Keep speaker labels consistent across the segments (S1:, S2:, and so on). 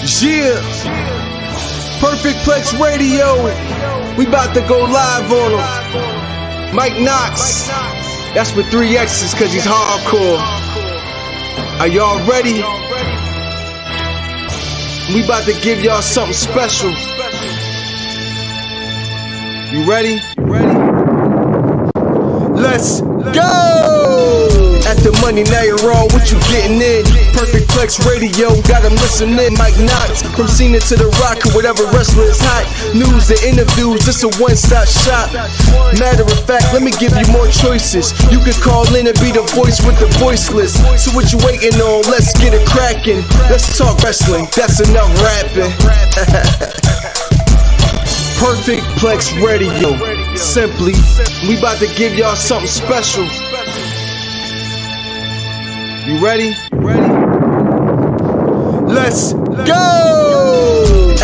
S1: Yeah, Perfect Plex Radio. We about to go live on him. Mike Knoxxx. That's with 3 X's cause he's hardcore. Are y'all ready? We about to give y'all something special. You ready? Let's go! At the money, now you're wrong, what you getting in? Perfect Plex Radio, got them listening. Mike Knoxxx, from Cena to The Rock, or whatever wrestler is hot. News and interviews, this a one-stop shop. Matter of fact, let me give you more choices. You can call in and be the voice with the voiceless. So what you waiting on? Let's get it cracking. Let's talk wrestling, that's enough rapping. Perfect Plex Radio, simply, we about to give y'all something special. You ready? Let's go!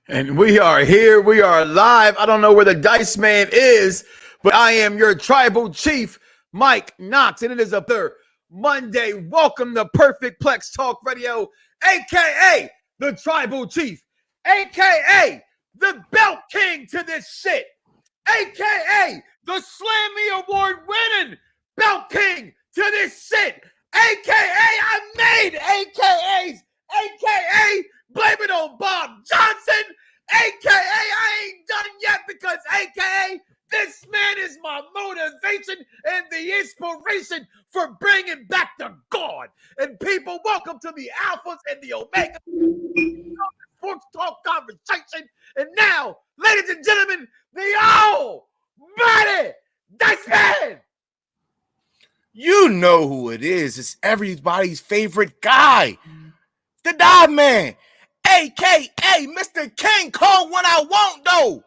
S2: And we are here. We are live. I don't know where the Dice Man is, but I am your tribal chief, Mike Knoxxx, and it is a third Monday. Welcome to Perfect Plex Talk Radio, a.k.a. the tribal chief, a.k.a. the belt king to this shit, a.k.a. the Slammy Award winning belt king to this shit, a.k.a. I made a.k.a.'s, a.k.a. blame it on Bob Johnson, a.k.a. I ain't done yet because a.k.a. this man is my motivation and the inspiration for bringing back the God. And people, welcome to the Alphas and the Omega Sports Talk Conversation. And now, ladies and gentlemen, the almighty Dice Man.
S3: You know who it is. It's everybody's favorite guy, the Dog Man, a.k.a. Mr. King Kong when I won't, though,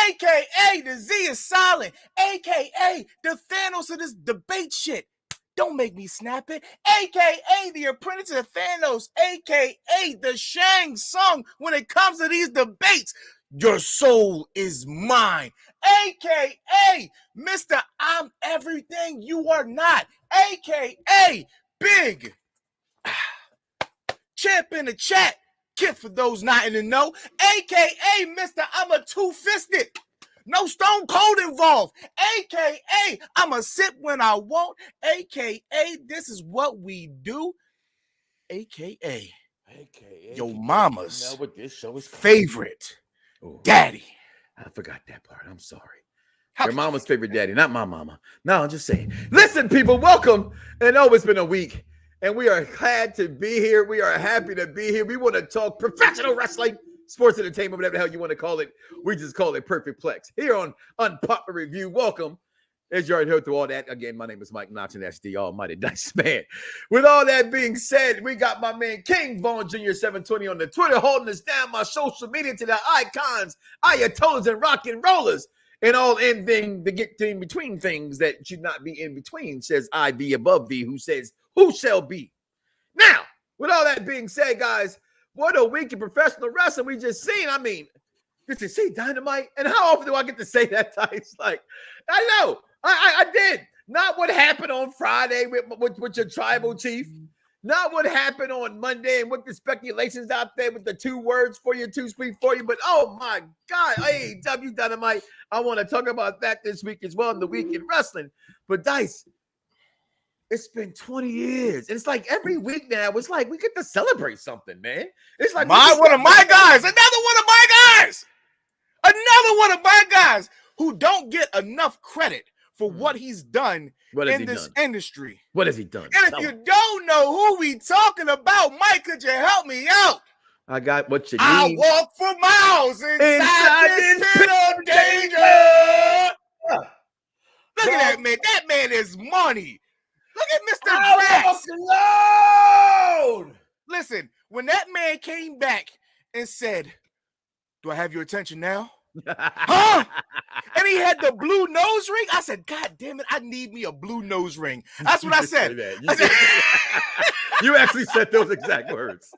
S3: a.k.a. the Z is silent, a.k.a. the Thanos of this debate shit. Don't make me snap it, a.k.a. the apprentice of Thanos, a.k.a. the Shang Tsung when it comes to these debates. Your soul is mine, a.k.a. Mr. I'm everything you are not, a.k.a. Big Champ in the chat, kid for those not in the know, a.k.a. Mr. I'm a two-fisted, no Stone Cold involved, a.k.a. I'm a sip when I want, a.k.a. this is what we do, a.k.a. your mama's
S2: what this show is
S3: favorite
S2: oh,
S3: daddy.
S2: I forgot that part. I'm sorry. Your mama's favorite daddy, not my mama. No, I'm just saying. Listen, people, welcome. And it's been a week, and we are glad to be here. We are happy to be here. We want to talk professional wrestling, sports entertainment, whatever the hell you want to call it. We just call it Perfect Plex. Here on Unpopular Review, welcome. As you already heard through all that, again, my name is Mike Knoxxx, and that's the almighty Dice Man. With all that being said, we got my man King Vaughn Jr. 720 on the Twitter, holding us down, my social media to the icons, ayatollahs, and rock and rollers, and all ending to get in between things that should not be in between, says I be above thee, who says, who shall be? Now, with all that being said, guys, what a week in professional wrestling we just seen. I mean, did you see Dynamite? And how often do I get to say that, Dice? Like, I know. I did. Not what happened on Friday with your tribal chief. Not what happened on Monday and with the speculations out there with the 2 words for you, 2 speak for you. But, oh, my God, AEW Dynamite. I want to talk about that this week as well in the week in wrestling. But, Dice, it's been 20 years. And it's like every week now, it's like we get to celebrate something, man. It's like
S3: One of my guys. Another one of my guys. Another one of my guys who don't get enough credit for what he's done in this industry.
S2: What has he done?
S3: And if you don't know who we talking about, Mike, could you help me out?
S2: I got what you need.
S3: I walk for miles inside this pit of danger. Look at that man. That man is money. Look at Mr. Drax. Listen, when that man came back and said, do I have your attention now? Huh? And he had the blue nose ring. I said, God damn it, I need me a blue nose ring. That's what I said.
S2: You actually said those exact words.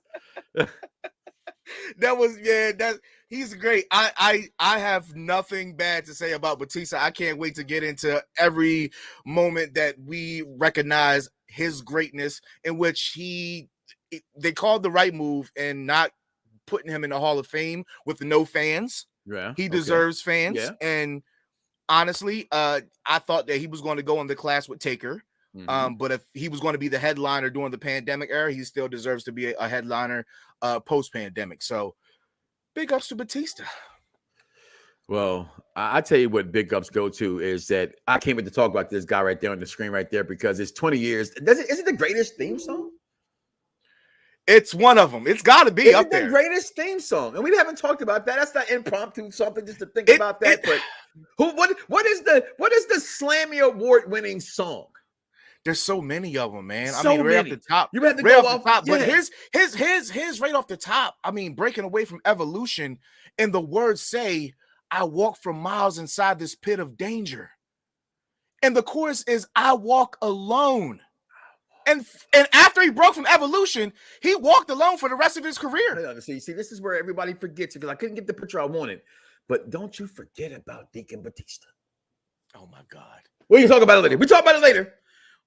S3: He's great. I have nothing bad to say about Batista. I can't wait to get into every moment that we recognize his greatness, in which he they called the right move and not putting him in the Hall of Fame with no fans.
S2: Yeah,
S3: he deserves fans.
S2: Yeah.
S3: And honestly, I thought that he was going to go in the class with Taker. But if he was going to be the headliner during the pandemic era, he still deserves to be a headliner post-pandemic. So big ups to Batista.
S2: Well, I tell you what big ups go to is that I came in to talk about this guy right there on the screen right there because it's 20 years. Is it the greatest theme song?
S3: It's one of them. It's got to be up there.
S2: The greatest theme song, and we haven't talked about that. That's not impromptu something just to think about that. But what is the Slammy Award winning song?
S3: There's so many of them, man.
S2: So
S3: I mean, right
S2: many.
S3: off the top.
S2: You have to
S3: right
S2: go
S3: off the top.
S2: Yeah.
S3: But his right off the top. I mean, breaking away from Evolution, and the words say, "I walk for miles inside this pit of danger." And the chorus is, "I walk alone." And after he broke from Evolution, he walked alone for the rest of his career.
S2: See, this is where everybody forgets because I couldn't get the picture I wanted. But don't you forget about Deacon Batista.
S3: Oh my God.
S2: We can talk about it later. We talk about it later.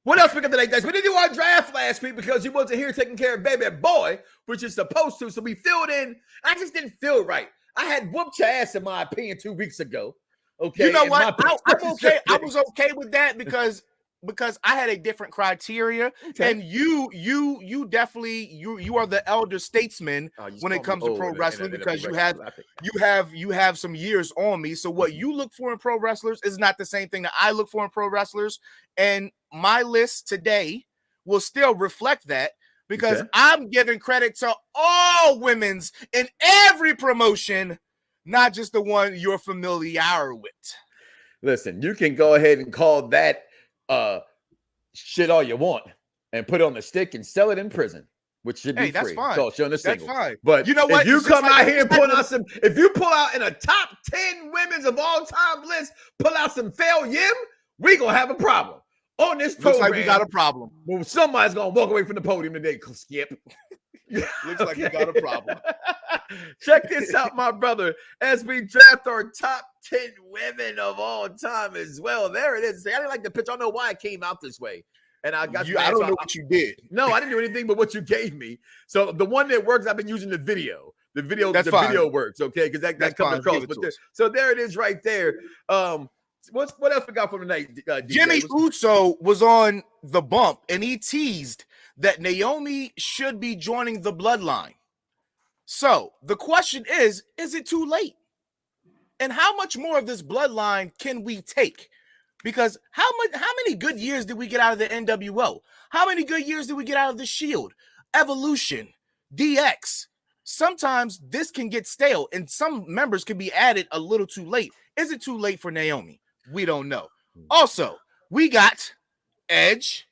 S2: What else we got today, guys? We didn't do our draft last week because you wasn't here taking care of baby boy, which is supposed to. So we filled in. I just didn't feel right. I had whooped your ass, in my opinion, 2 weeks ago. Okay.
S3: You know what? I'm okay. I was okay with that because I had a different criteria. Okay. And you definitely you are the elder statesman when it comes to pro wrestling because you have some years on me. So what you look for in pro wrestlers is not the same thing that I look for in pro wrestlers. And my list today will still reflect that because I'm giving credit to all women's in every promotion, not just the one you're familiar with.
S2: Listen, you can go ahead and call that shit all you want and put it on the stick and sell it in prison, which should be
S3: that's
S2: free.
S3: fine.
S2: So showing the
S3: single. That's fine.
S2: But
S3: you know what?
S2: If you come out here and pull out some, if you pull out in a top 10 women's of all time list, pull out some Fail Yim, we gonna have a problem on this program.
S3: Looks like we got a problem.
S2: Well, somebody's gonna walk away from the podium today. Skip.
S3: Looks like we got a problem.
S2: Check this out, my brother, as we draft our top 10 women of all time as well. There it is. I didn't like the pitch. I don't know why it came out this way. And I got
S3: I don't know what you did.
S2: No, I didn't do anything but what you gave me. So the one that works, I've been using the video. The video works, okay? Because that comes across. So there it is right there. What else we got for tonight?
S3: Jimmy Uso was on the bump, and he teased that Naomi should be joining the Bloodline. So the question is it too late? And how much more of this Bloodline can we take? Because how many good years did we get out of the NWO? How many good years did we get out of the Shield? Evolution, DX. Sometimes this can get stale, and some members can be added a little too late. Is it too late for Naomi? We don't know. Also, we got Edge,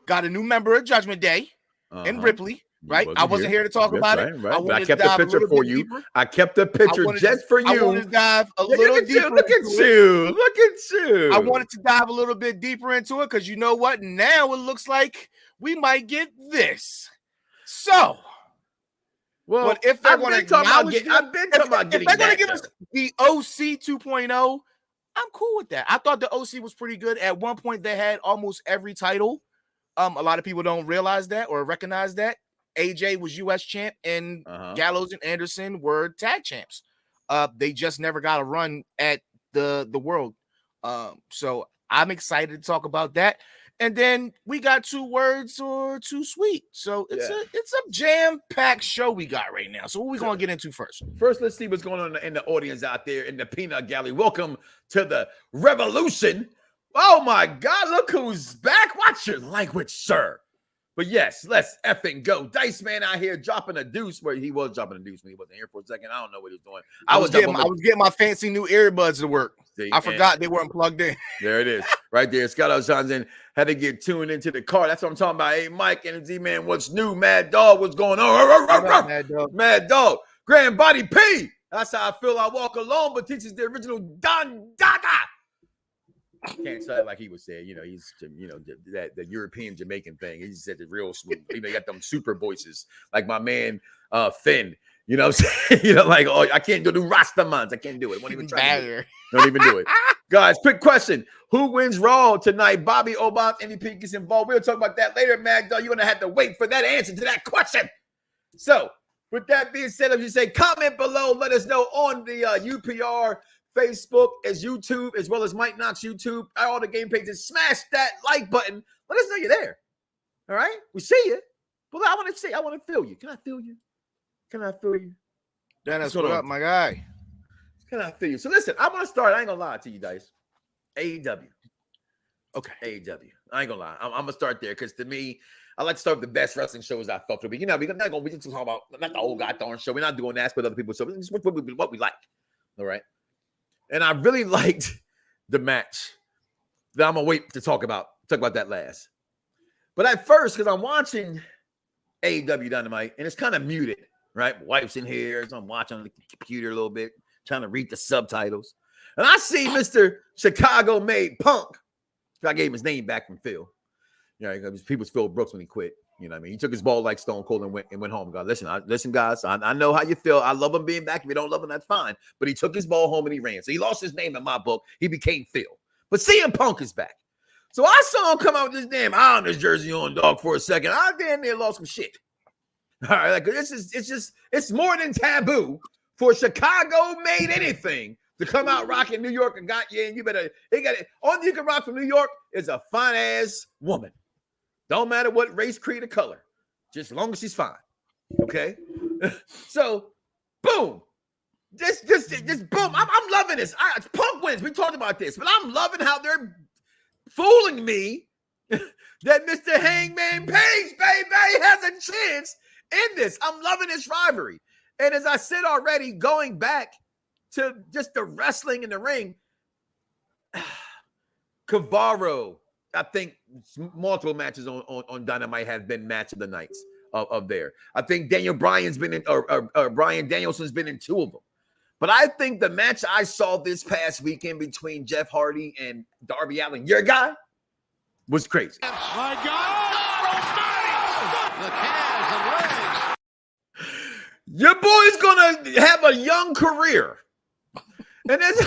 S3: got a new member of Judgment Day, and Ripley. Right, I wasn't here to talk about it.
S2: Right. I kept the picture for you. I kept the picture just for you.
S3: I wanted to dive a little deeper.
S2: Look at you.
S3: I wanted to dive a little bit deeper into it because you know what? Now it looks like we might get this. So,
S2: well,
S3: but if they're going to
S2: I've been talking about getting,
S3: if they're going to give us the OC 2.0, I'm cool with that. I thought the OC was pretty good. At one point, they had almost every title. A lot of people don't realize that or recognize that. AJ was U.S. champ, and Gallows and Anderson were tag champs. They just never got a run at the world. So I'm excited to talk about that. And then we got 2 words or too sweet. So it's a jam-packed show we got right now. So what we gonna get into first?
S2: First, let's see what's going on in the audience out there in the peanut gallery. Welcome to the revolution. Oh my God, look who's back. Watch your language, sir. But yes, let's effing go. Dice Man out here dropping a deuce where he was dropping a deuce when he wasn't here for a second. I don't know what he was doing.
S3: I was getting my fancy new earbuds to work. See, I forgot they weren't plugged in.
S2: There it is. Right there. Scott Johnson had to get tuned into the car. That's what I'm talking about. Hey, Mike and Z-Man, what's new? Mad Dog, what's going on? Mad Dog. Grand Body P. That's how I feel. I walk alone, but teaches the original Don Dada. Can't say it like he was saying, he's, that the European Jamaican thing. He said it real smooth. He got them super voices like my man Finn. You know what I'm saying? I can't do Rastamans. I can't do it. Won't even try to do it. Don't even do it. Guys, quick question. Who wins Raw tonight? Bobby Obama, MVP gets involved. We'll talk about that later, Mag. You're going to have to wait for that answer to that question. So, with that being said, as you say, comment below. Let us know on the UPR, Facebook, as YouTube, as well as Mike Knoxxx YouTube, all the game pages. Smash that like button. Let us know you're there. All right? We see you. But I want to see. I want to feel you. Can I feel you? Can I feel you?
S3: Dennis, what up, my guy?
S2: Can I feel you? So listen, I'm going to start. I ain't going to lie to you, Dice. AEW.
S3: Okay.
S2: AEW. I ain't going to lie. I'm going to start there because to me, I like to start with the best wrestling shows I thought to be. You know, we're not going to be talking about not the old guy throwing show. We're not doing that with other people's shows. It's what we like. All right. And I really liked the match that I'm going to wait to talk about that last. But at first, because I'm watching AEW Dynamite and it's kind of muted, right? Wife's in here, so I'm watching on the computer a little bit, trying to read the subtitles. And I see Mr. Chicago-made Punk. I gave him his name back from Phil. You know, because people's Phil Brooks when he quit. You know what I mean? He took his ball like Stone Cold and went home. God, listen, guys. I know how you feel. I love him being back. If you don't love him, that's fine. But he took his ball home and he ran. So he lost his name in my book. He became Phil. But CM Punk is back. So I saw him come out with this damn Islanders jersey on, dog, for a second. I damn near lost some shit. All right, like it's more than taboo for Chicago-made anything to come out rocking New York and you better. They got it. All you can rock from New York is a fine ass woman. Don't matter what race, creed, or color, just as long as she's fine. Okay, so boom, this boom. I'm loving this. Punk wins. We talked about this, but I'm loving how they're fooling me that Mr. Hangman Page, baby, has a chance in this. I'm loving this rivalry, and as I said already, going back to just the wrestling in the ring, Cavaro. I think multiple matches on Dynamite have been match of the nights of there. I think Daniel Bryan's been in, or Bryan Danielson's been in two of them. But I think the match I saw this past weekend between Jeff Hardy and Darby Allin, your guy, was crazy.
S4: My God! The calves and legs.
S2: Your boy's gonna have a young career, and as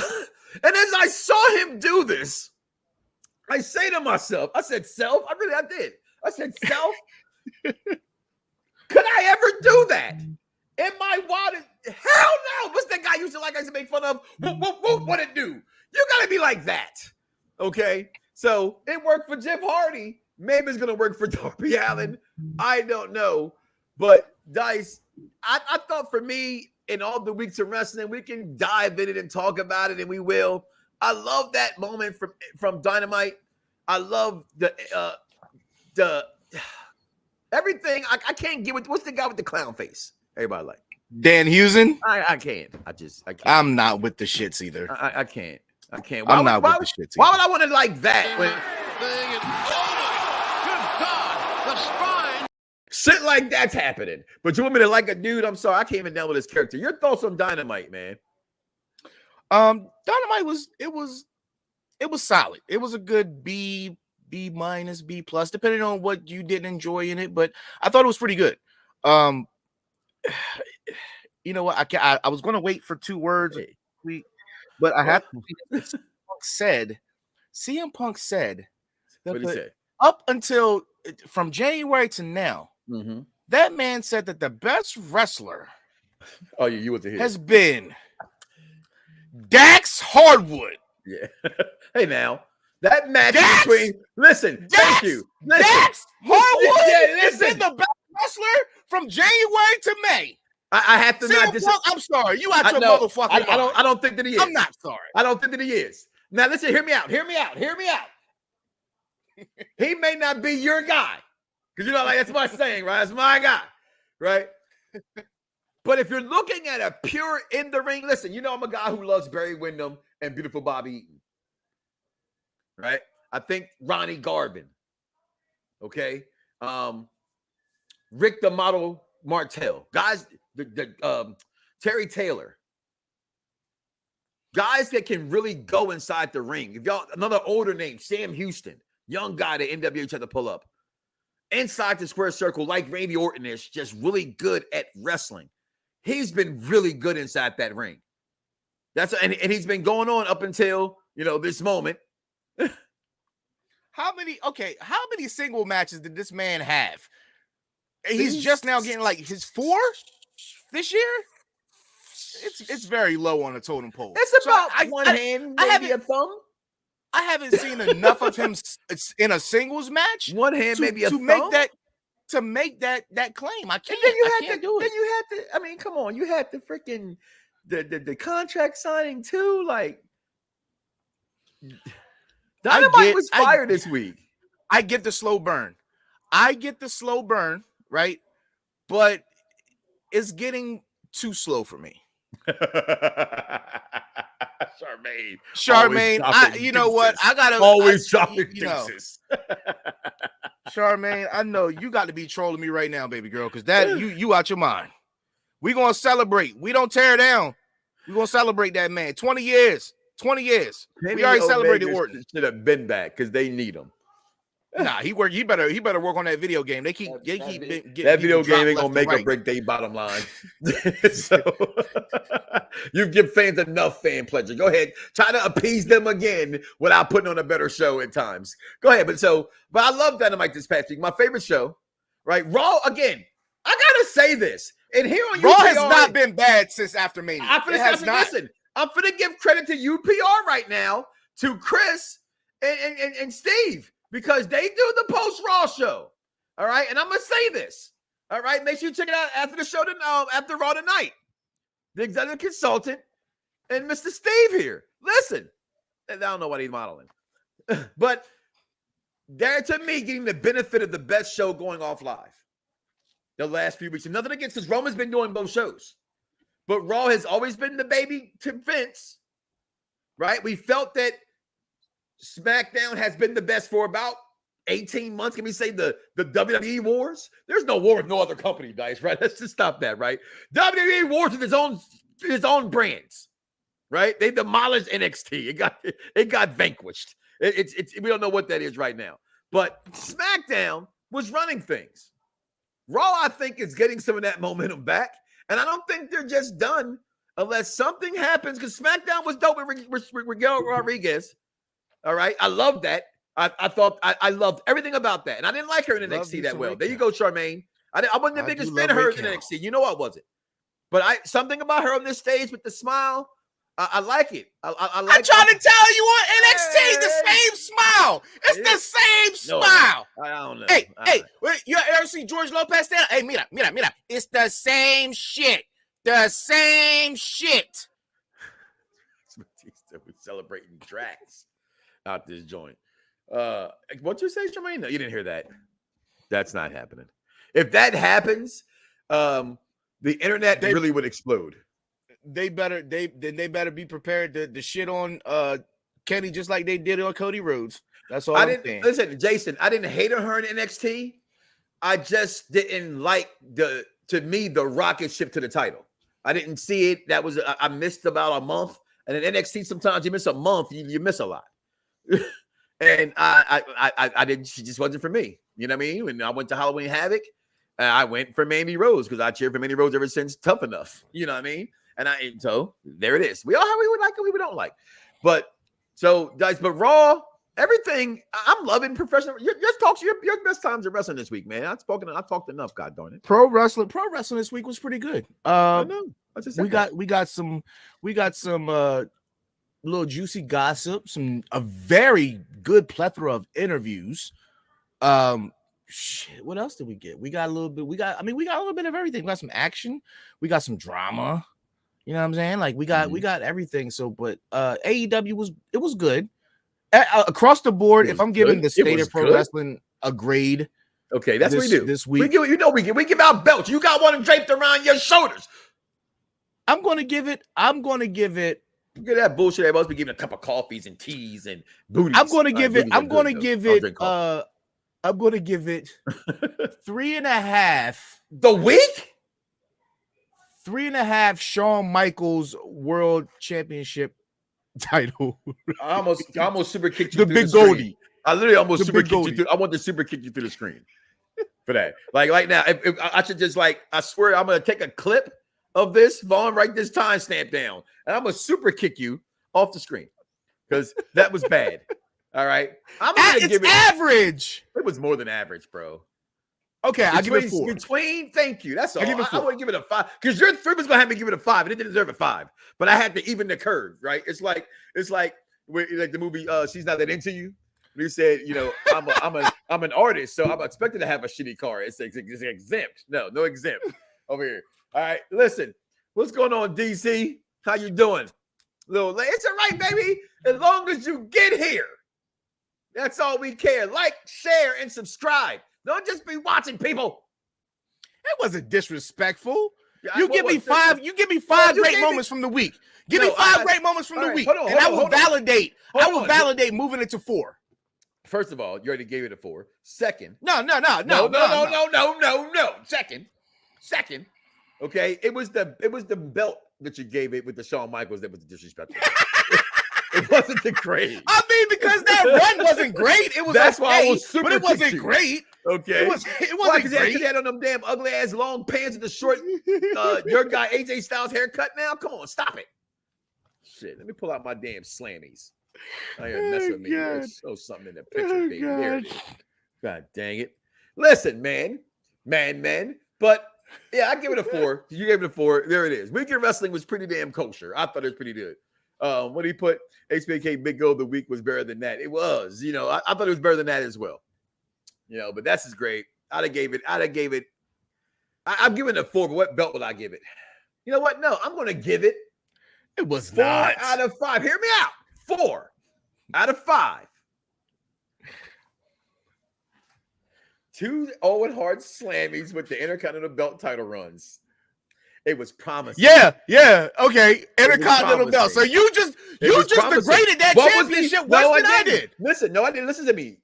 S2: I saw him do this. I say to myself, I said, self, I did. I said, self, could I ever do that? In my wildest, hell no. What's that guy used to like I used to make fun of? What it do? You got to be like that. Okay? So it worked for Jeff Hardy. Maybe it's going to work for Darby Allin. I don't know. But Dice, I thought for me, in all the weeks of wrestling, we can dive in it and talk about it, and we will. I love that moment from Dynamite. I love the everything. I can't get with what's the guy with the clown face? Everybody like
S3: Dan Housen.
S2: I can't. I can't.
S3: I'm not with the shits either.
S2: I can't. I can't.
S3: I'm not with the shits either.
S2: Why would I want to like that?
S4: Oh, good God, the spine.
S2: Shit like that's happening. But you want me to like a dude? I'm sorry, I can't even download his character. Your thoughts on Dynamite, man?
S3: Dynamite was solid. It was a good B minus, B plus, depending on what you didn't enjoy in it. But I thought it was pretty good. You know what? I was going to wait for 2 words, but I have to. CM Punk said
S2: What did he say?
S3: Up until from January to now, that man said that the best wrestler
S2: You want to hear
S3: has been Dax Hardwood.
S2: Yeah. Hey, now that match between thank you. Listen.
S3: Dax Hardwood
S2: has
S3: been the best wrestler from January to May.
S2: I have to not disagree.
S3: I'm sorry. You out your motherfucking
S2: I don't think that he is.
S3: I'm not sorry.
S2: I don't think that he is. Now listen, hear me out. He may not be your guy. Because you know, like that's my saying, right? That's my guy, right? But if you're looking at a pure in the ring, listen, you know I'm a guy who loves Barry Windham and beautiful Bobby Eaton. Right? I think Ronnie Garvin. Okay. Rick the Model Martel. Guys, Terry Taylor. Guys that can really go inside the ring. If y'all, another older name, Sam Houston, young guy that NWA tried to pull up. Inside the square circle, like Randy Orton is, just really good at wrestling. He's been really good inside that ring. And he's been going on up until this moment.
S3: How many single matches did this man have? He's just now getting like his 4 this year. It's very low on the totem pole.
S2: It's about one hand, maybe a thumb.
S3: I haven't seen enough of him in a singles match.
S2: One hand, maybe a thumb.
S3: To make that claim. I can't.
S2: Then you
S3: had to.
S2: I mean, come on. You had the freaking the contract signing too. Like, Dynamite was fired this week.
S3: I get the slow burn. Right? But it's getting too slow for me. Charmaine, you know what? I gotta
S2: always dropping deuces.
S3: Charmaine, I know you got to be trolling me right now, baby girl, because that you out your mind. We gonna celebrate. We don't tear down. We gonna celebrate that man. 20 years. We already celebrated Orton.
S2: Should have been back because they need him.
S3: Nah, he better work on that video game. They keep
S2: that video game ain't gonna make or break their bottom line. So you give fans enough fan pleasure. Go ahead, try to appease them again without putting on a better show at times. Go ahead, but I love Dynamite this past week. My favorite show, right? Raw again. I gotta say this, and here on
S3: Raw
S2: UPR,
S3: has not been bad since after Mania.
S2: Listen, I'm finna give credit to UPR right now, to Chris and Steve. Because they do the post-Raw show, all right? And I'm going to say this, all right? Make sure you check it out after the show, after Raw tonight. The executive consultant and Mr. Steve here. Listen, I don't know what he's modeling. But they're, to me, getting the benefit of the best show going off live the last few weeks. And nothing against, because Roman's been doing both shows. But Raw has always been the baby to Vince, right? We felt that SmackDown has been the best for about 18 months. Can we say the WWE wars? There's no war with no other company, guys, right? Let's just stop that, right? WWE wars with his own brands, right? They demolished NXT. It got vanquished. It's we don't know what that is right now. But SmackDown was running things. Raw, I think, is getting some of that momentum back. And I don't think they're just done unless something happens, because SmackDown was dope with Miguel Rodriguez. All right. I love that. I thought I loved everything about that. And I didn't like her in NXT that well. There you go, Charmaine. I wasn't the biggest fan of her in NXT. You know I wasn't. But something about her on this stage with the smile, I like it. I like
S3: I'm trying to tell you on NXT, the same smile. It's the same smile.
S2: I don't know.
S3: Hey, you ever see George Lopez stand? Hey, mira. It's the same shit. The same shit.
S2: Batista was celebrating Drax out this joint. What'd you say, Jermaine? No, you didn't hear that. That's not happening. If that happens, the internet really would explode.
S3: They better be prepared to shit on Kenny just like they did on Cody Rhodes. That's all I'm saying. Listen,
S2: Jason, I didn't hate on her in NXT. I just didn't like the rocket ship to the title. I didn't see it. I missed about a month. And in NXT, sometimes you miss a month, you miss a lot. And I didn't. She just wasn't for me. You know what I mean? When I went to Halloween Havoc, I went for Mandy Rose because I cheered for Mandy Rose ever since Tough Enough. You know what I mean? And so there it is. We all have we would like and we don't like. But so guys, but Raw, everything. I'm loving professional. Your best times of wrestling this week, man. I've talked enough. God darn it.
S3: Pro wrestling this week was pretty good.
S2: I know.
S3: We got some little juicy gossip, a very good plethora of interviews. What else did we get? We got a little bit of everything. We got some action, we got some drama. You know what I'm saying? Like we got everything. So, but AEW was good across the board. If I'm giving the state of pro wrestling a grade,
S2: okay, that's what we do
S3: this week.
S2: We give out belts. You got one draped around your shoulders.
S3: I'm gonna give it.
S2: Look at that bullshit. Everybody's been giving a cup of coffees and teas and booties.
S3: I'm gonna give it 3.5.
S2: The week?
S3: 3.5 Shawn Michaels World Championship title.
S2: I almost super kicked you
S3: the
S2: through
S3: big
S2: the screen.
S3: Goldie.
S2: I literally almost super kicked you through. I want to super kick you through the screen for that. Like right now, if I should just I swear I'm gonna take a clip of this, Vaughn, write this timestamp down, and I'm gonna super kick you off the screen. because that was bad. All right, I'm gonna give it
S3: average.
S2: It was more than average, bro.
S3: Okay, I'll give it 4.
S2: Thank you. That's all.
S3: Give it 4.
S2: I wouldn't give it a 5 because your 3 was gonna have me give it a 5, and it didn't deserve a 5. But I had to even the curve, right? It's like like the movie She's Not That Into You. You said, I'm an artist, so I'm expected to have a shitty car. It's exempt. No exempt over here. All right, listen. What's going on, DC? How you doing? It's all right, baby. As long as you get here. That's all we care. Like, share, and subscribe. Don't just be watching people.
S3: It wasn't disrespectful.
S2: Yeah,
S3: You give me 5 great moments from the week. Give me 5 great moments from the week. I will validate moving it to 4.
S2: First of all, you already gave it a 4. Second.
S3: No.
S2: Second. Okay. It was the belt that you gave it with the Shawn Michaels that was disrespectful. It wasn't the grade.
S3: I mean, because that run wasn't great. It was
S2: why I was super
S3: but it wasn't great.
S2: Okay.
S3: It wasn't great.
S2: Because he had on them damn ugly ass long pants and the short your guy AJ Styles haircut now. Come on, stop it. Shit. Let me pull out my damn slammies. I ain't messing with me. Show something in the picture, baby. There it is. God dang it. Listen, man. But yeah, I give it a 4. You gave it a 4. There it is. Weekend Wrestling was pretty damn kosher. I thought it was pretty good. When he put HBK Big Goal of the Week was better than that. It was, I thought it was better than that as well. But that's just great. I'm giving it a 4, but what belt would I give it? You know what? No, I'm going to give it.
S3: It was
S2: 4
S3: not.
S2: out of 5. Hear me out. 4 out of 5. 2 Owen Hart slammies with the Intercontinental Belt title runs. It was promising.
S3: Yeah. Okay. Intercontinental belt. So you just degraded that championship worse than I did.
S2: Listen, I didn't. Listen to me.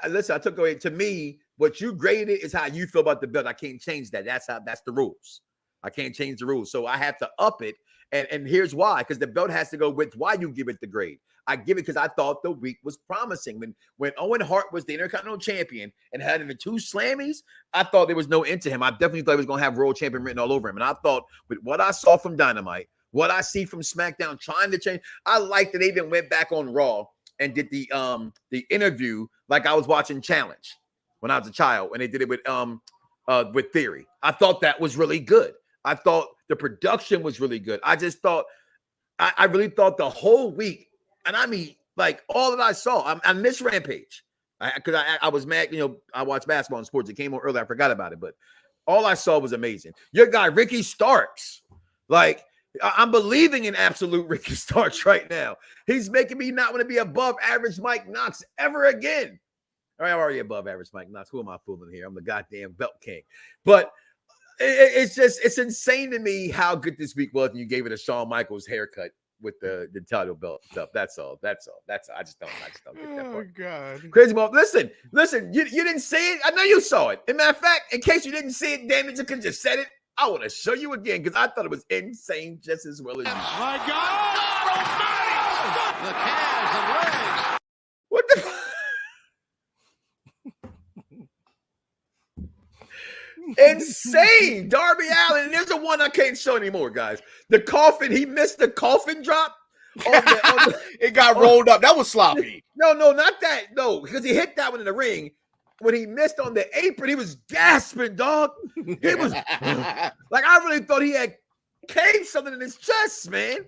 S2: Listen. I took away. To me, what you graded is how you feel about the belt. I can't change that. That's the rules. I can't change the rules. So I have to up it. And here's why. Because the belt has to go with why you give it the grade. I give it because I thought the week was promising. When Owen Hart was the Intercontinental Champion and had the 2 slammies, I thought there was no end to him. I definitely thought he was going to have World Champion written all over him. And I thought with what I saw from Dynamite, what I see from SmackDown trying to change, I like that they even went back on Raw and did the interview like I was watching Challenge when I was a child, and they did it with Theory. I thought that was really good. I thought the production was really good. I just thought, I really thought the whole week, and I mean, like all that I saw, I missed Rampage. Because I was mad, I watched basketball and sports. It came on early. I forgot about it, but all I saw was amazing. Your guy, Ricky Starks, like, I'm believing in absolute Ricky Starks right now. He's making me not want to be above average Mike Knoxxx ever again. All right, I'm already above average Mike Knoxxx. Who am I fooling here? I'm the goddamn belt king. But it's insane to me how good this week was, and you gave it a Shawn Michaels haircut with the title belt stuff. That's all. I just don't get that part.
S3: Oh God.
S2: Crazy Mom. Listen, you didn't see it. I know you saw it. As a matter of fact, in case you didn't see it, damn it, you could just said it. I want to show you again because I thought it was insane just as well as you.
S4: My God! The calves and legs.
S2: What the insane. Darby Allin. And there's the one I can't show anymore, guys. The coffin. He missed the coffin drop.
S3: It got rolled up. That was sloppy.
S2: No, not that. No, because he hit that one in the ring. When he missed on the apron, he was gasping, dog. He was like, I really thought he had caved something in his chest, man.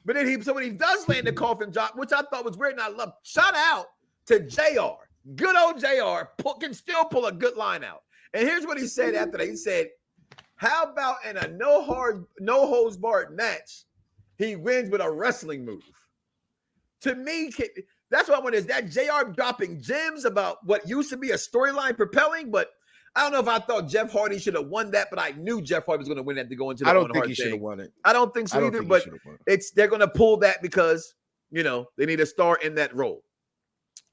S2: But then when he does land the coffin drop, which I thought was weird, and I love. Shout out to JR. Good old JR can still pull a good line out. And here's what he said after that. He said, how about in a no holds barred match, he wins with a wrestling move? To me, that's what I want is that JR dropping gems about what used to be a storyline propelling, but I don't know if I thought Jeff Hardy should have won that, but I knew Jeff Hardy was going to win that to go into the
S3: I don't think he should have won it.
S2: I don't think so either, but they're going to pull that because, they need a star in that role,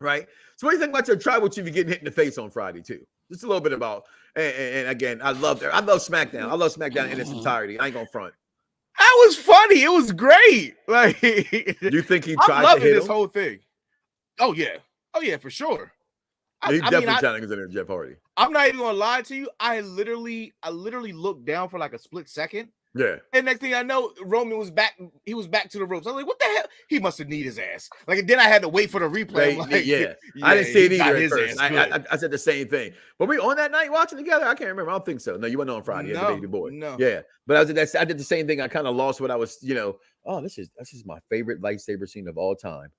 S2: right? So what do you think about your tribal chief getting hit in the face on Friday too? Just a little bit about, and again, I love SmackDown. I love SmackDown in its entirety. I ain't gonna front.
S3: That was funny. It was great. Like,
S2: you think he
S3: I'm
S2: tried
S3: loving
S2: to hit
S3: this
S2: him?
S3: whole thing. Oh yeah, for sure.
S2: He definitely challenged in there, Jeff Hardy.
S3: I'm not even gonna lie to you. I literally looked down for like a split second
S2: Yeah.
S3: And next thing I know, Roman was back. He was back to the ropes. I was like, what the hell? He must have kneed his ass. Like, then I had to wait for the replay. Like,
S2: I didn't see it either at
S3: his
S2: first. I said the same thing. But we on that night watching together? I can't remember. I don't think so. No, you weren't on Friday as a baby boy.
S3: No.
S2: Yeah. But I did the same thing. I kind of lost what I was, this is my favorite lightsaber scene of all time.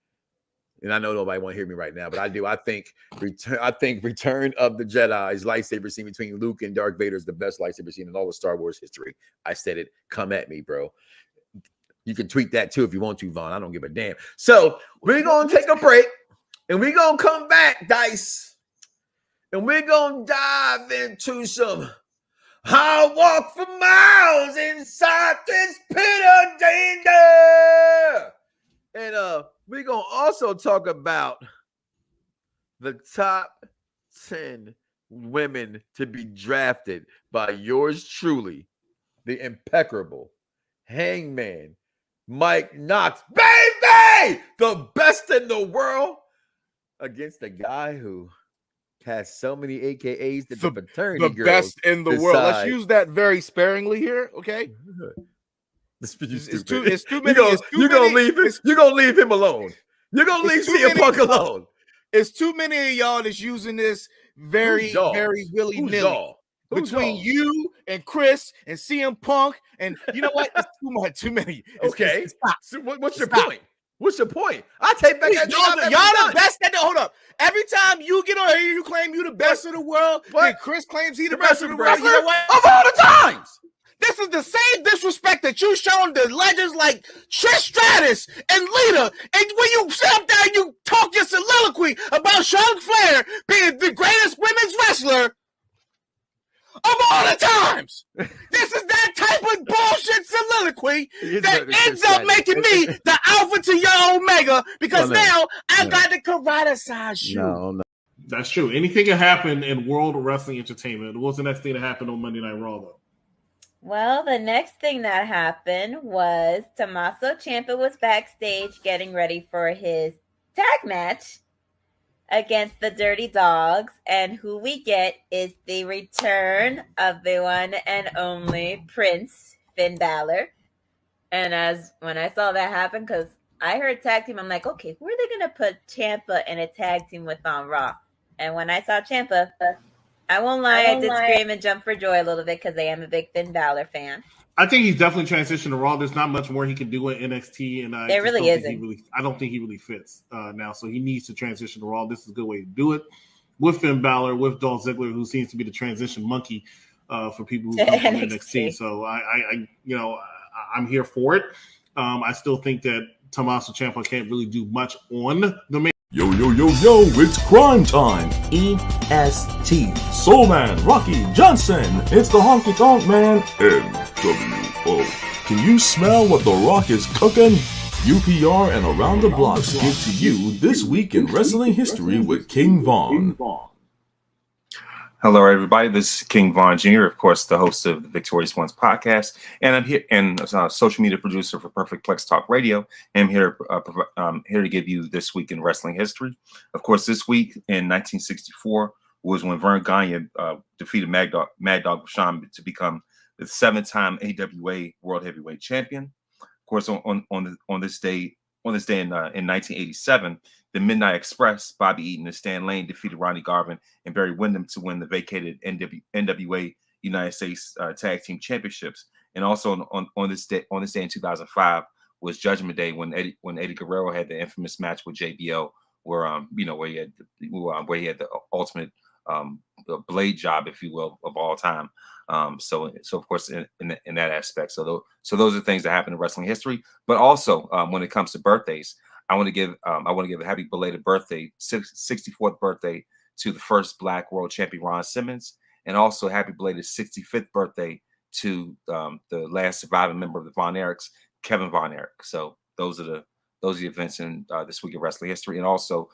S2: And I know nobody want to hear me right now, but I do. I think Return of the Jedi's lightsaber scene between Luke and Darth Vader is the best lightsaber scene in all of Star Wars history. I said it. Come at me, bro. You can tweet that too if you want to, Vaughn. I don't give a damn. So we're going to take a break and we're going to come back, Dice. And we're going to dive into some I walk for miles inside this pit of danger. And we're going to also talk about the top 10 women to be drafted by yours truly, the impeccable Hangman Mike Knoxxx, baby, the best in the world, against a guy who has so many AKAs that the fraternity girls
S3: best in the world. Let's use that very sparingly here, okay?
S2: It's too
S3: many.
S2: You're gonna leave him alone. You're gonna leave CM Punk alone.
S3: It's too many of y'all that's using this very willy-nilly. Between you and Chris and CM Punk, and you know what? It's too many.
S2: Okay. So what's your point? What's your point? I take back that
S3: y'all the best at the hold up. Every time you get on here, you claim you the best of the world. And Chris claims he the best of the world. You know what?
S2: Of all the times.
S3: This is the same disrespect that you shown the legends like Trish Stratus and Lita. And when you sit up there and you talk your soliloquy about Charlotte Flair being the greatest women's wrestler of all the times. This is that type of bullshit soliloquy that ends up making me the alpha to your omega because now I got to criticize you.
S2: No.
S5: That's true. Anything can happen in World Wrestling Entertainment. What's the next thing that happened on Monday Night Raw, though?
S6: Well, the next thing that happened was Tommaso Ciampa was backstage getting ready for his tag match against the Dirty Dogs, and who we get is the return of the one and only Prince Finn Balor. And when I saw that happen, because I heard tag team, I'm like, okay, who are they going to put Ciampa in a tag team with on Raw? And when I saw Ciampa, I won't lie, I did scream and jump for joy a little bit because I am a big Finn Balor fan.
S5: I think he's definitely transitioned to Raw. There's not much more he can do in NXT, and
S6: there really isn't.
S5: I don't think he really fits now. So he needs to transition to Raw. This is a good way to do it with Finn Balor, with Dolph Ziggler, who seems to be the transition monkey for people who come from NXT. So I'm here for it. I still think that Tommaso Ciampa can't really do much on the main.
S7: Yo, it's crime time. EST. Soul Man, Rocky Johnson. It's the Honky Tonk Man. NWO. Can you smell what The Rock is cooking? UPR and Around the Blocks give to you This Week in Wrestling History with King Von.
S8: Hello, everybody. This is King Von Jr., of course, the host of the Victorious Ones podcast, and I'm here and social media producer for Perfect Plex Talk Radio. I'm here to give you This Week in Wrestling History. Of course, this week in 1964 was when Vern Gagne defeated Mad Dog Vachon to become the 7-time AWA World Heavyweight Champion. Of course, on this day in 1987. The Midnight Express, Bobby Eaton and Stan Lane defeated Ronnie Garvin and Barry Windham to win the vacated NWA United States Tag Team Championships. And also on this day in 2005 was Judgment Day when Eddie Guerrero had the infamous match with JBL, where he had the ultimate blade job, if you will, of all time. So of course in that aspect. So those are things that happen in wrestling history. But also when it comes to birthdays, I want to give a happy belated birthday, 64th birthday to the first Black World Champion Ron Simmons, and also happy belated 65th birthday to the last surviving member of the Von Erichs, Kevin Von Erich. So those are the events in This Week in Wrestling History. And also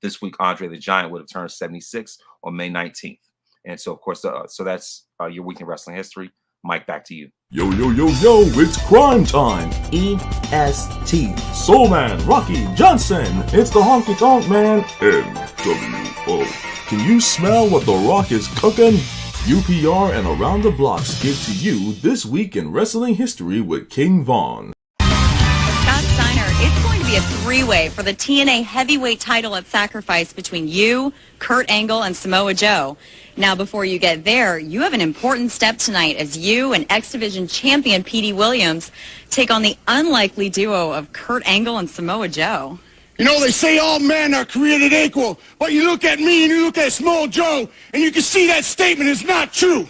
S8: this week, Andre the Giant would have turned 76 on May 19th. And so, of course, so that's your week in wrestling history. Mike, back to you.
S7: Yo, it's crime time. EST. Soul Man, Rocky Johnson. It's the Honky Tonk Man. NWO. Can you smell what The Rock is cooking? UPR and Around the Blocks give to you This Week in Wrestling History with King Von.
S9: Scott Steiner, it's going to be a three-way for the TNA heavyweight title at Sacrifice between you, Kurt Angle, and Samoa Joe. Now, before you get there, you have an important step tonight as you and X Division champion Petey Williams take on the unlikely duo of Kurt Angle and Samoa Joe.
S10: You know, they say all men are created equal, but you look at me and you look at Samoa Joe, and you can see that statement is not true.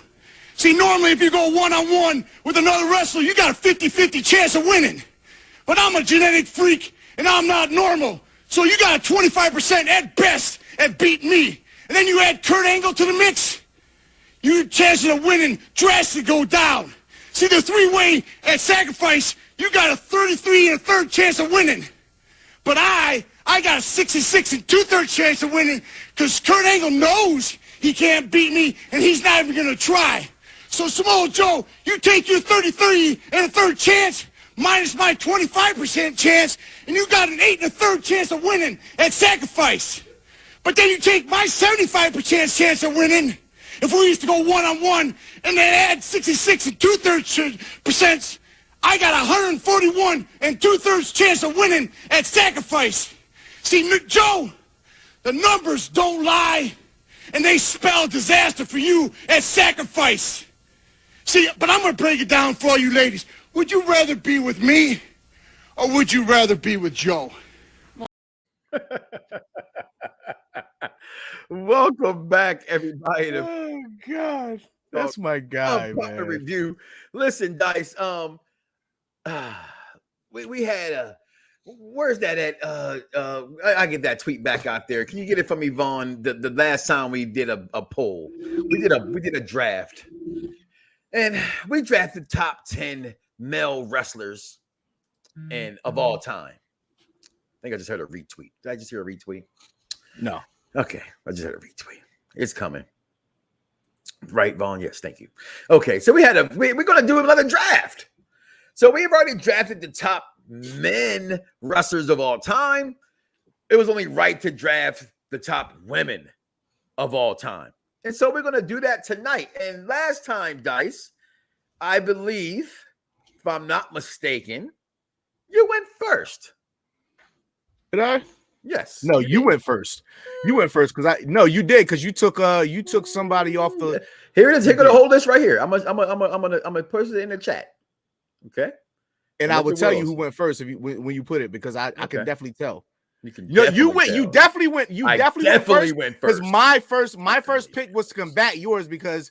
S10: See, normally if you go one-on-one with another wrestler, you got a 50-50 chance of winning. But I'm a genetic freak, and I'm not normal. So you got a 25% at best at beating me. And then you add Kurt Angle to the mix, your chances of winning drastically go down. See, the three-way at Sacrifice, you got a 33 and a third chance of winning. But I got a 66 and two-thirds chance of winning because Kurt Angle knows he can't beat me, and he's not even going to try. So, Samoa Joe, you take your 33 and a third chance minus my 25% chance, and you got an 8 and a third chance of winning at Sacrifice. But then you take my 75% chance of winning if we used to go one-on-one and then add 66 and two-thirds percent. I got 141 and two-thirds chance of winning at Sacrifice. See, Joe, the numbers don't lie, and they spell disaster for you at Sacrifice. See, but I'm going to break it down for all you ladies. Would you rather be with me, or would you rather be with Joe?
S2: Welcome back, everybody.
S3: Oh, God. That's my guy, man.
S2: Review. Listen, Dice, we had a where's that at? I get that tweet back out there. Can you get it from me, Vaughn? The last time we did a poll, we did a draft, and we drafted top 10 male wrestlers and of all time. I think I just heard a retweet. Did I just hear a retweet?
S3: No.
S2: Okay, I just had a retweet. It's coming. Right, Vaughn? Yes, thank you. Okay, so we're going to do another draft. So we've already drafted the top men wrestlers of all time. It was only right to draft the top women of all time. And so we're going to do that tonight. And last time, Dice, I believe, if I'm not mistaken, you went first.
S3: Did I?
S2: Yes.
S3: No, you went first. You went first because you did because you took somebody off the.
S2: Here it is. Here, gonna hold this right here. I'm gonna post it in the chat. Okay.
S3: And I will tell you who went first if you when you put it because I can definitely tell.
S2: You can.
S3: You went. You definitely went. You definitely went first.
S2: Because
S3: my first pick was to combat yours because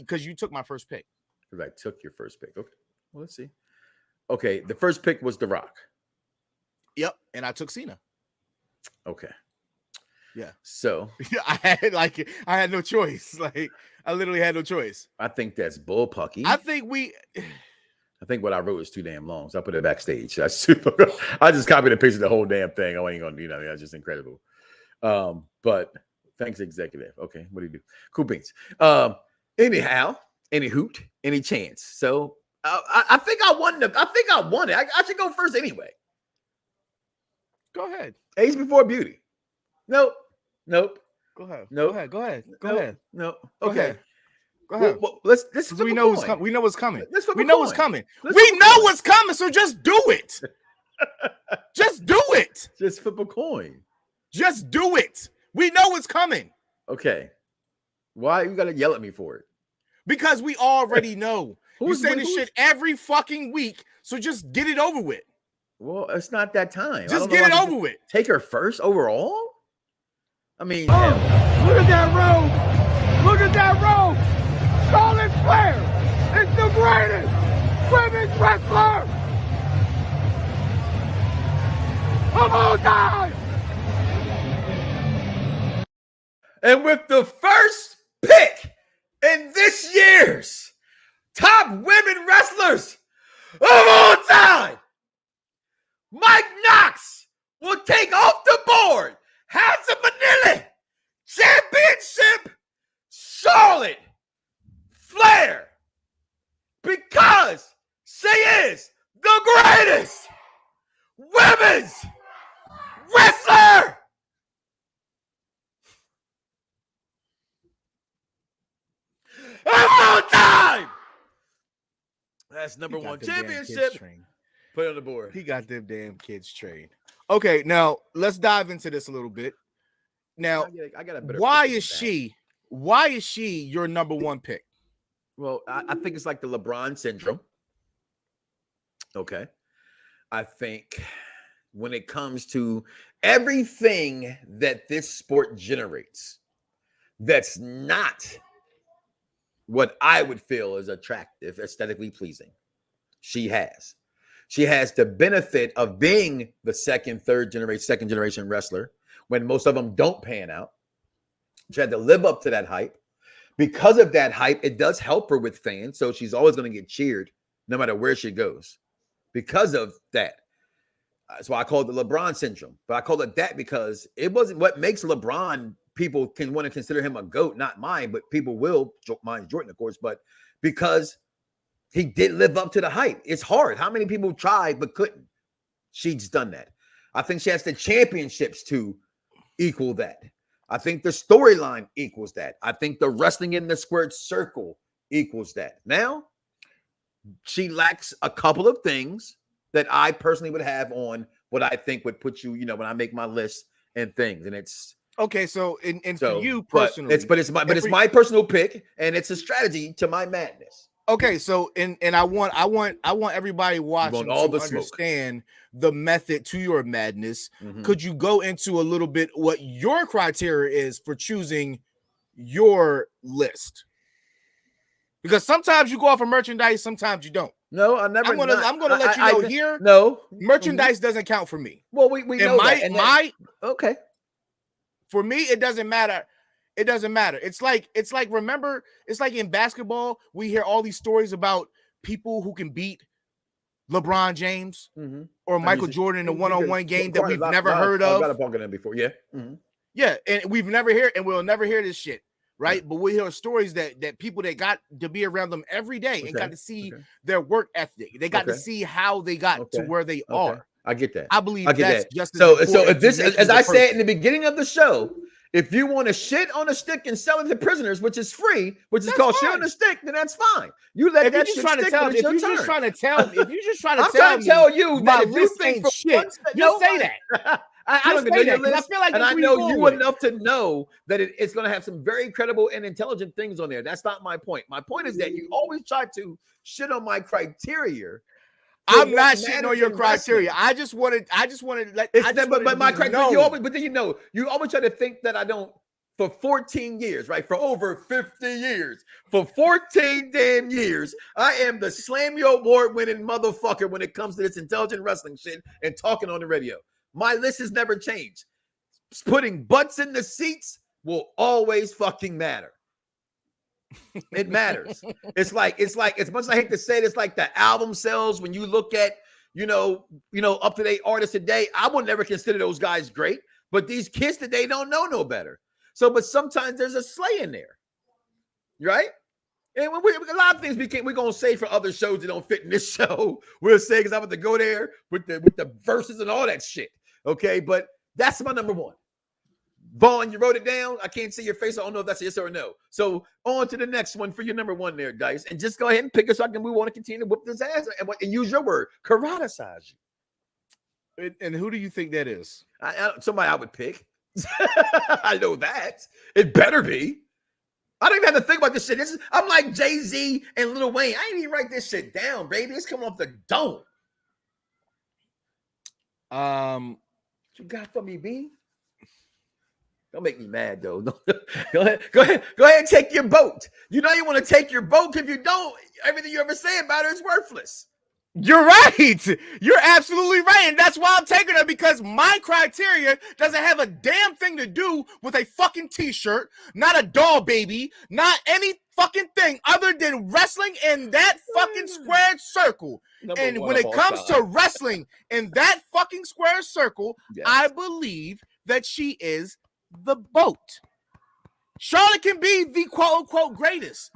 S3: you took my first pick.
S2: Because I took your first pick. Okay. Well, let's see. Okay, the first pick was The Rock.
S3: Yep, and I took Cena.
S2: Okay.
S3: Yeah.
S2: So
S3: I had no choice. Like I literally had no choice.
S2: I think that's bullpucky.
S3: I think
S2: what I wrote is too damn long, so I put it backstage. I just copied and pasted the whole damn thing. I ain't gonna, that's just incredible. But thanks, executive. Okay, what do you do? Cool beans. Anyhow, any hoot, any chance. So I think I won it. I should go first anyway.
S3: Go ahead.
S2: Age before beauty. Nope.
S3: Go ahead.
S2: Nope.
S3: Go ahead.
S2: No. Okay.
S3: Go ahead.
S2: Well, let's
S3: we know what's coming. We know what's coming.
S2: We know what's coming.
S3: So just do it. Just do it.
S2: Just flip a coin.
S3: Just do it. We know what's coming.
S2: Okay. Why you gotta yell at me for it?
S3: Because we already know. You say this shit every fucking week, so just get it over with.
S2: Well, it's not that time.
S3: Just get it over with.
S2: Take her first overall? I mean,
S10: look at that robe. Look at that robe. Charlotte Flair is the greatest women's wrestler of all time.
S2: And with the first pick in this year's top women wrestlers of all time, Mike Knoxxx will take off the board House of Manila Championship Charlotte Flair because she is the greatest women's wrestler. of all time. That's number one championship. Put it on the board.
S3: He got them damn kids trained. Okay, now let's dive into this a little bit. Now,
S2: I got a better
S3: why is she your number one pick?
S2: Well, I think it's like the LeBron syndrome. Okay. I think when it comes to everything that this sport generates, that's not what I would feel is attractive, aesthetically pleasing. She has the benefit of being the second generation wrestler when most of them don't pan out. She had to live up to that hype. Because of that hype, it does help her with fans. So she's always going to get cheered no matter where she goes because of that. That's why I call it the LeBron syndrome. But I call it that because it wasn't what makes LeBron. People can want to consider him a GOAT, not mine, but people will. Mine's Jordan, of course, but because he did live up to the hype. It's hard. How many people tried but couldn't? She's done that. I think she has the championships to equal that. I think the storyline equals that. I think the wrestling in the squared circle equals that. Now, she lacks a couple of things that I personally would have on what I think would put you, when I make my list and things. And it's
S3: okay. So, for you personally,
S2: it's my personal pick, and it's a strategy to my madness.
S3: Okay, so and I want everybody watching to understand the method to your madness. Mm-hmm. Could you go into a little bit what your criteria is for choosing your list? Because sometimes you go off of merchandise, sometimes you don't.
S2: No, I never.
S3: I'm gonna let you know here.
S2: No,
S3: merchandise doesn't count for me.
S2: Well, we know that. Okay.
S3: For me, it doesn't matter. It doesn't matter. It's like remember, it's like in basketball, we hear all these stories about people who can beat LeBron James or Michael Jordan in a one-on-one game that we've never heard of.
S2: I've got a before, yeah. Mm-hmm.
S3: Yeah, and we've never heard, and we'll never hear this shit, right? Yeah. But we hear stories that people that got to be around them every day and got to see their work ethic. They got to see how they got to where they are.
S2: I get that.
S3: I believe that's just
S2: so if this, as I said in the beginning of the show, if you want to shit on a stick and sell it to prisoners, which is free, which is called shit on a stick, then that's fine. You let that shit stick. If you're just trying to tell you that if you think for shit,
S3: you say that.
S2: I don't know that. I feel like, and I know you enough to know that it's going to have some very credible and intelligent things on there. That's not my point. My point is that you always try to shit on my criteria.
S3: I'm not shitting on your criteria. I just wanted to let.
S2: But my criteria, you always try to think that I don't. For 14 years, right? For over 50 years, for 14 damn years, I am the Slammy Award-winning motherfucker when it comes to this intelligent wrestling shit and talking on the radio. My list has never changed. Putting butts in the seats will always fucking matter. It matters. It's like as much as I hate to say it, it's like the album sales when you look at up to date artists today. I would never consider those guys great, but these kids today don't know no better. So, but sometimes there's a slay in there, right? And a lot of things we're gonna say for other shows that don't fit in this show. We'll say because I'm about to go there with the verses and all that shit. Okay, but that's my number one. Vaughn, you wrote it down. I can't see your face. I don't know if that's a yes or a no. So on to the next one for your number one there, Dice. And just go ahead and pick us up, and we want to continue to whoop this ass and use your word, karaticize you.
S3: And who do you think that is?
S2: Somebody I would pick. I know that. It better be. I don't even have to think about this shit. I'm like Jay-Z and Lil Wayne. I ain't even write this shit down, baby. It's coming off the dome. What you got for me, B? Don't make me mad, though. Go ahead and take your boat. You know you want to take your boat. If you don't, everything you ever say about her is worthless.
S3: You're right. You're absolutely right. And that's why I'm taking her, because my criteria doesn't have a damn thing to do with a fucking t-shirt, not a doll baby, not any fucking thing other than wrestling in that fucking squared circle. And when it comes to wrestling in that fucking square circle, yes, I believe that she is the boat. Charlotte can be the quote-unquote greatest,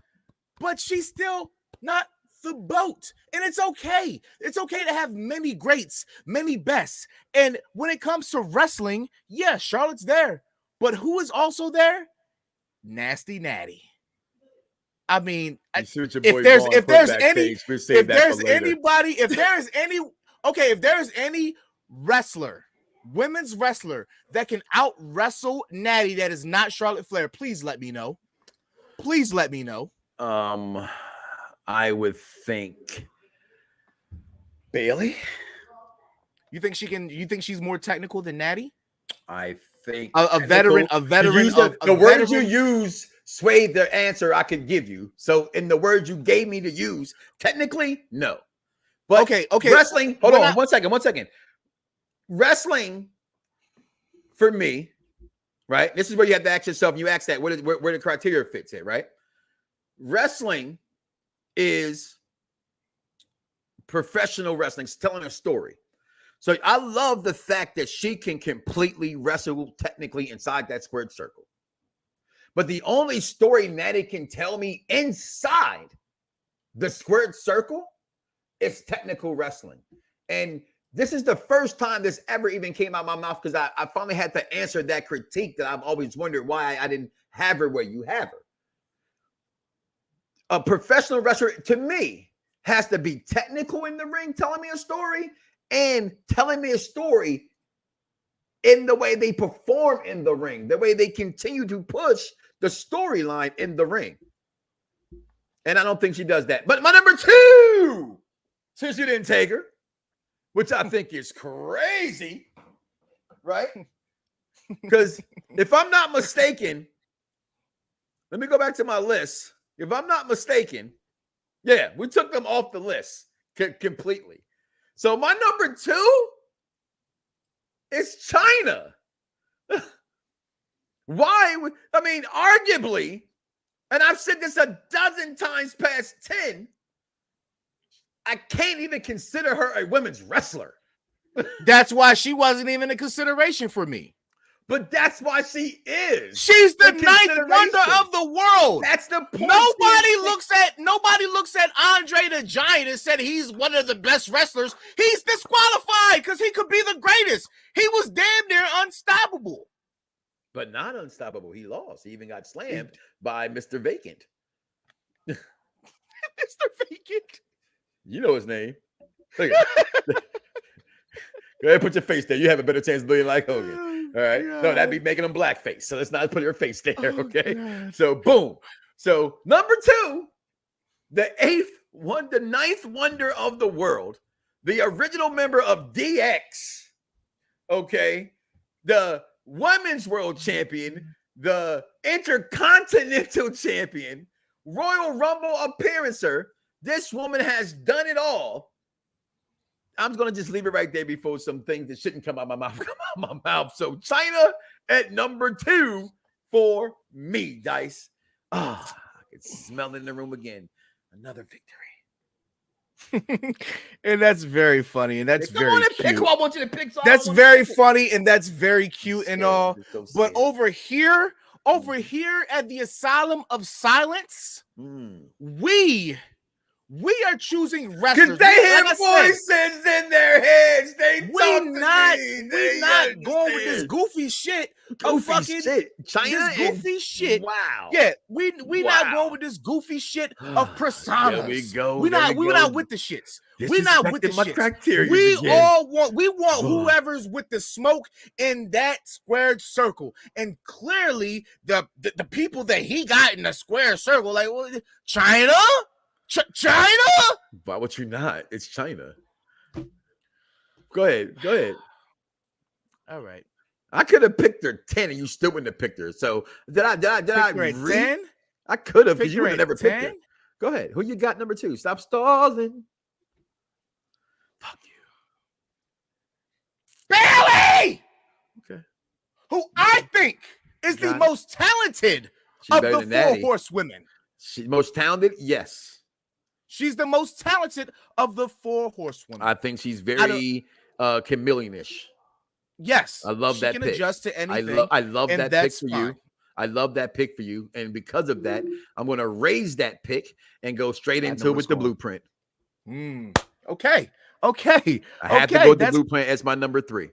S3: but she's still not the boat. And it's okay. It's okay to have many greats, many bests. And when it comes to wrestling, yeah, Charlotte's there. But who is also there? Nasty Natty. I mean,
S2: if there's
S3: any wrestler, women's wrestler that can out wrestle Natty that is not Charlotte Flair, please let me know. Please let me know.
S2: I would think Bayley.
S3: You think she can? You think she's more technical than Natty?
S2: I think
S3: a veteran.
S2: The words you use swayed the answer I could give you. So in the words you gave me to use, technically, no. But
S3: okay.
S2: Wrestling. Hold on, 1 second. Wrestling for me, right? This is where you have to ask yourself. You ask that where the criteria fits in, right? Wrestling is professional wrestling. It's telling a story. So I love the fact that she can completely wrestle technically inside that squared circle. But the only story Natty can tell me inside the squared circle is technical wrestling. And this is the first time this ever even came out of my mouth because I finally had to answer that critique that I've always wondered why I didn't have her where you have her. A professional wrestler, to me, has to be technical in the ring, telling me a story, and telling me a story in the way they perform in the ring, the way they continue to push the storyline in the ring. And I don't think she does that. But my number 2, since you didn't take her, which I think is crazy, right? Because if I'm not mistaken, let me go back to my list. If I'm not mistaken, yeah, we took them off the list completely. So my number 2 is China. Why? I mean, arguably, and I've said this a dozen times past 10, I can't even consider her a women's wrestler.
S3: That's why she wasn't even a consideration for me.
S2: But that's why she is.
S3: She's the 9th wonder of the world.
S2: That's the point.
S3: Nobody looks at Andre the Giant and said he's one of the best wrestlers. He's disqualified because he could be the greatest. He was damn near unstoppable.
S2: But not unstoppable. He lost. He even got slammed by Mr. Vacant.
S3: Mr. Vacant.
S2: You know his name. Look at Go ahead, put your face there. You have a better chance of being like Hogan. All right. No, that'd be making him blackface. So let's not put your face there. Okay. So boom. So number 2, the 9th wonder of the world, the original member of DX. Okay. The women's world champion, the intercontinental champion, Royal Rumble appearancer. This woman has done it all. I'm going to just leave it right there before some things that shouldn't come out of my mouth come out of my mouth. So China at number 2 for me, Dice. I can smell it in the room again. Another victory.
S3: And that's very funny. And that's very cute.
S2: Pick who I want you to pick. So
S3: that's very funny. And that's very cute and all. But over here at the Asylum of Silence, we are choosing wrestlers.
S2: Because they have voices in their heads. We're not
S3: going with this goofy shit.
S2: China
S3: goofy shit.
S2: Wow.
S3: Yeah, we not going with this goofy shit of personas.
S2: There we go.
S3: We're not with the shits. We're not with the shits.
S2: Criteria
S3: we want whoever's with the smoke in that squared circle. And clearly the people that he got in the square circle, like China. China?
S2: Why would you not? It's China. Go ahead.
S3: All right.
S2: I could have picked her 10 and you still wouldn't have picked her. So did I
S3: 10?
S2: I could have because you would have never
S3: 10?
S2: picked her. Go ahead. Who you got number 2? Stop stalling. Fuck you.
S3: Bayley!
S2: Okay.
S3: Who I think is the most talented of the 4 horsewomen.
S2: She's most talented? Yes.
S3: She's the most talented of the 4 horsewomen.
S2: I think she's very chameleon-ish.
S3: Yes.
S2: I love that
S3: pick. She
S2: can
S3: adjust to anything.
S2: I love that pick for
S3: fine.
S2: you. I love that pick for you. And because of that, I'm going to raise that pick and go straight into it with the blueprint.
S3: Okay.
S2: I have to go with the blueprint as my number 3.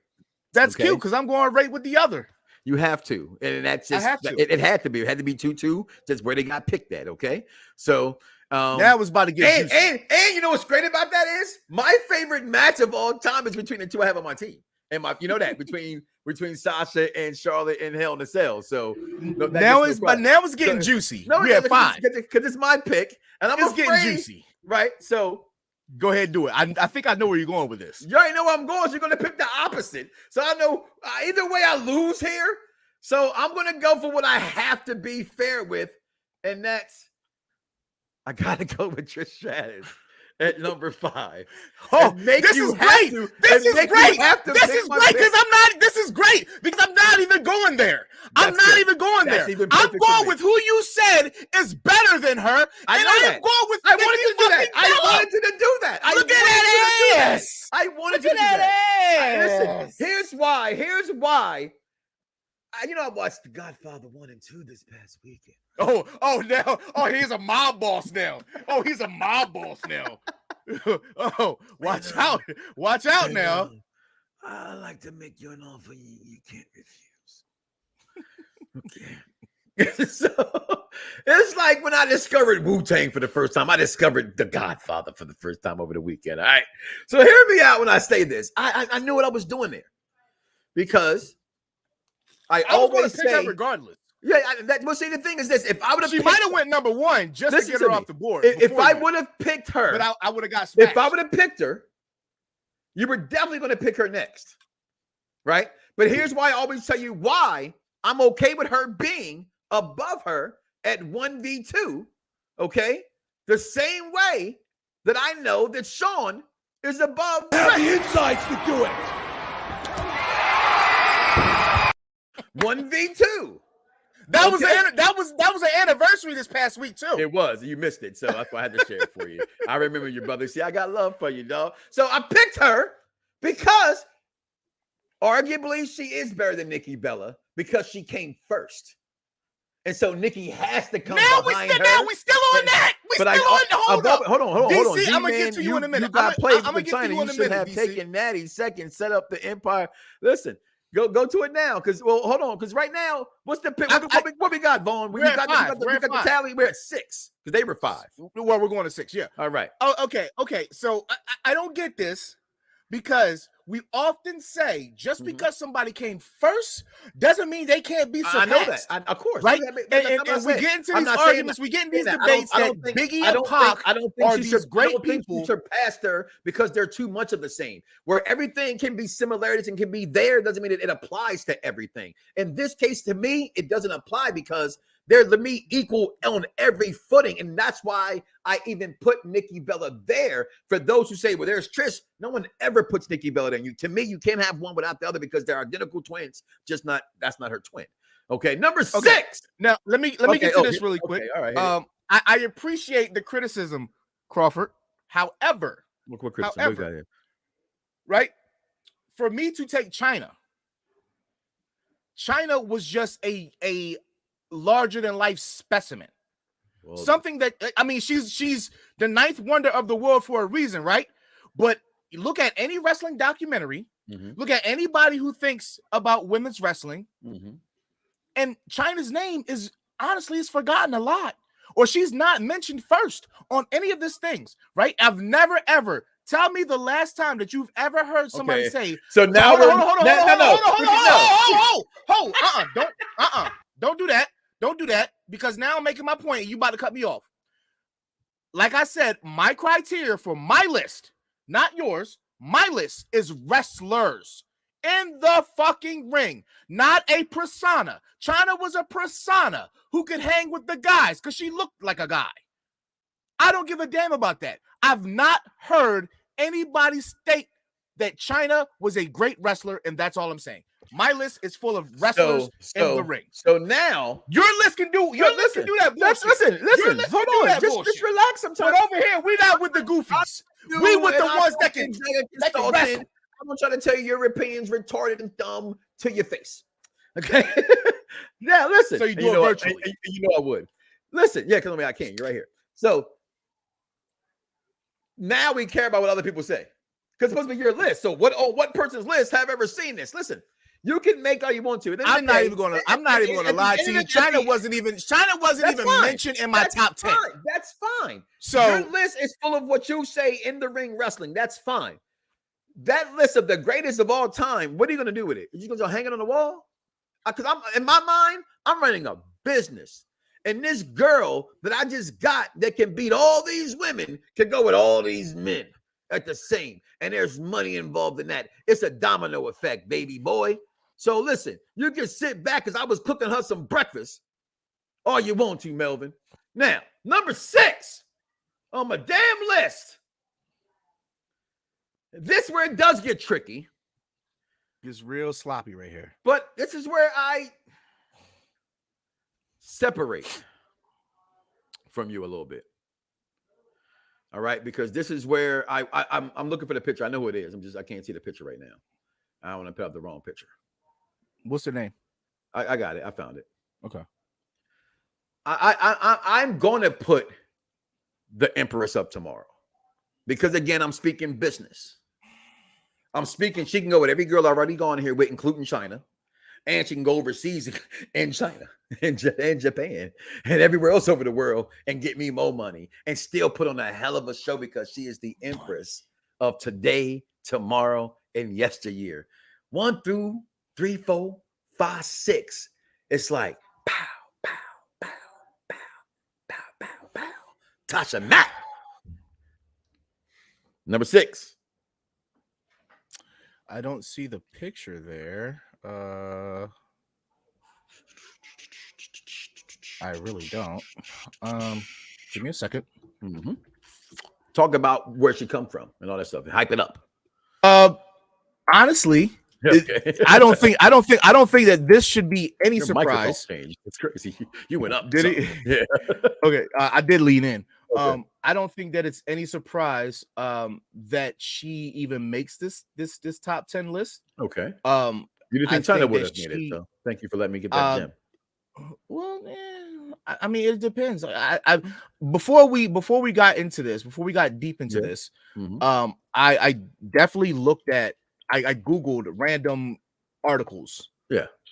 S3: That's cute because I'm going right with the other.
S2: You have to, and that's just
S3: I have to.
S2: It had to be. It had to be 2-2. That's where they got picked at. Okay, so
S3: now it was about to get
S2: and you know what's great about that is my favorite match of all time is between the two I have on my team, and that between Sasha and Charlotte and Hell in a Cell. So
S3: now it's getting juicy.
S2: No,
S3: we have 5
S2: because it's my pick, and I'm
S3: getting juicy,
S2: right? So.
S3: Go ahead and do it. I think I know where you're going with this.
S2: You already know where I'm going. So you're going to pick the opposite. So I know either way I lose here. So I'm going to go for what I have to be fair with. And that's, I got to go with Trish Stratus at number 5.
S3: Oh, this is great. This is great. This is great because I'm not even going there. I'm going with who you said is better than her.
S2: I wanted to do that. I wanted to do that.
S3: Look at that ass.
S2: I wanted to do that. Listen, here's why. I watched The Godfather 1 and 2 this past weekend.
S3: He's a mob boss now. Watch out now.
S2: I like to make you an offer you can't refuse. Okay. So it's like when I discovered Wu-Tang for the first time. I discovered The Godfather for the first time over the weekend. All right. So hear me out when I say this. I knew what I was doing there because I always say
S3: her regardless.
S2: Yeah, see, the thing is this: if I would have,
S3: she might have went number 1 just to get her off the board.
S2: If I would have picked her,
S3: but I would have got smashed.
S2: If I would have picked her, you were definitely going to pick her next, right? But here's why I always tell you why I'm okay with her being above her at 1v2. Okay, the same way that I know that Sean is above.
S10: Have the insights to do it.
S2: 1v2.
S3: That was an anniversary this past week too.
S2: It was. You missed it, so that's why I had to share it for you. I remember your brother. See, I got love for you, dog. So I picked her because arguably she is better than Nikki Bella because she came first, and so Nikki has to come behind her.
S3: Now we still on that. Hold on.
S2: DC,
S3: I'm gonna get to you in a minute.
S2: You got played
S3: I'm
S2: with China. You should have taken Natty second, set up the Empire. Listen. Go to it now, because hold on, because right now, what's the pick? What we got, Vaughn? We got the tally. We're at 6 because they were 5.
S3: Well, we're going to 6. Yeah.
S2: All right.
S3: Oh, okay. So I don't get this because we often say just because somebody came first doesn't mean they can't be surpassed.
S2: I know that, of course,
S3: right? And we get into these arguments, we get in these debates that Biggie and Pac are these great people.
S2: She surpassed her because they're too much of the same. Where everything can be similarities and can be there doesn't mean it applies to everything. In this case, to me, it doesn't apply because they're equal on every footing, and that's why I even put Nikki Bella there. For those who say, well, there's Trish, no one ever puts Nikki Bella there. To me, you can't have one without the other because they're identical twins. That's not her twin. Okay, number 6.
S3: Now let me get to this really quick.
S2: All right.
S3: I appreciate the criticism, Crawford. However,
S2: what criticism? What we got here?
S3: Right? For me to take China was just a larger than life specimen. Well, something that she's the 9th wonder of the world for a reason, right? But you look at any wrestling documentary, look at anybody who thinks about women's wrestling, and China's name is forgotten a lot, or she's not mentioned first on any of these things, right? I've never ever. Tell me the last time that you've ever heard somebody say.
S2: So now
S3: Don't do that. Don't do that, because now I'm making my point and you about to cut me off. Like I said, my criteria for my list, not yours, my list is wrestlers in the fucking ring, not a persona. China was a persona who could hang with the guys because she looked like a guy. I don't give a damn about that. I've not heard anybody state that China was a great wrestler, and that's all I'm saying. My list is full of wrestlers in the ring.
S2: So now
S3: your list can do that.
S2: Listen. Hold on. Just relax sometimes.
S3: But over here, we're not with the goofies. We with the ones that can wrestle.
S2: I'm gonna try to tell you your opinion's retarded and dumb to your face. Okay. Yeah, listen.
S3: So you do it virtually.
S2: You know I would. Listen, yeah, because I can. You're right here. So now we care about what other people say. Because it's supposed to be your list. So what person's list have ever seen this? Listen, You can make all you want to.
S3: I'm not even gonna lie to you. China wasn't even mentioned in my top 10.
S2: Fine. That's fine.
S3: So
S2: your list is full of what you say in the ring wrestling. That's fine. That list of the greatest of all time, what are you gonna do with it? Are you gonna hang it on the wall? Because I'm in my mind, I'm running a business. And this girl that I just got that can beat all these women can go with all these men at the same. And there's money involved in that. It's a domino effect, baby boy. So listen, you can sit back because I was cooking her some breakfast all you want to, Melvin. Now, number 6 on my damn list. This is where it does get tricky.
S3: It's real sloppy right here.
S2: But this is where I separate from you a little bit. All right, because this is where I'm looking for the picture. I know who it is. I can't see the picture right now. I don't want to put up the wrong picture.
S3: What's the name?
S2: I got it. I found it.
S3: Okay.
S2: I'm going to put the Empress up tomorrow because again, I'm speaking business. She can go with every girl I've already gone here with, including China. And she can go overseas in China and Japan and everywhere else over the world and get me more money and still put on a hell of a show because she is the Empress of today, tomorrow, and yesteryear. 1, 2, 3, 4, 5, 6. It's like pow, pow, pow, pow, pow, pow, pow. Tasha Mack. Number 6.
S3: I don't see the picture there. I really don't. Give me a second.
S2: Mm-hmm. Talk about where she come from and all that stuff. Hype it up.
S3: Honestly, I don't think that this should be any surprise.
S2: It's crazy. You went up.
S3: Did it?
S2: Yeah.
S3: Okay. I did lean in.
S2: Okay.
S3: I don't think that it's any surprise that she even makes this top 10 list.
S2: Okay. You didn't think China would have made it, so thank you for letting me get that gem.
S3: Well, I mean, it depends. Before we got into this, before we got deep into this, I definitely looked at. I Googled random articles,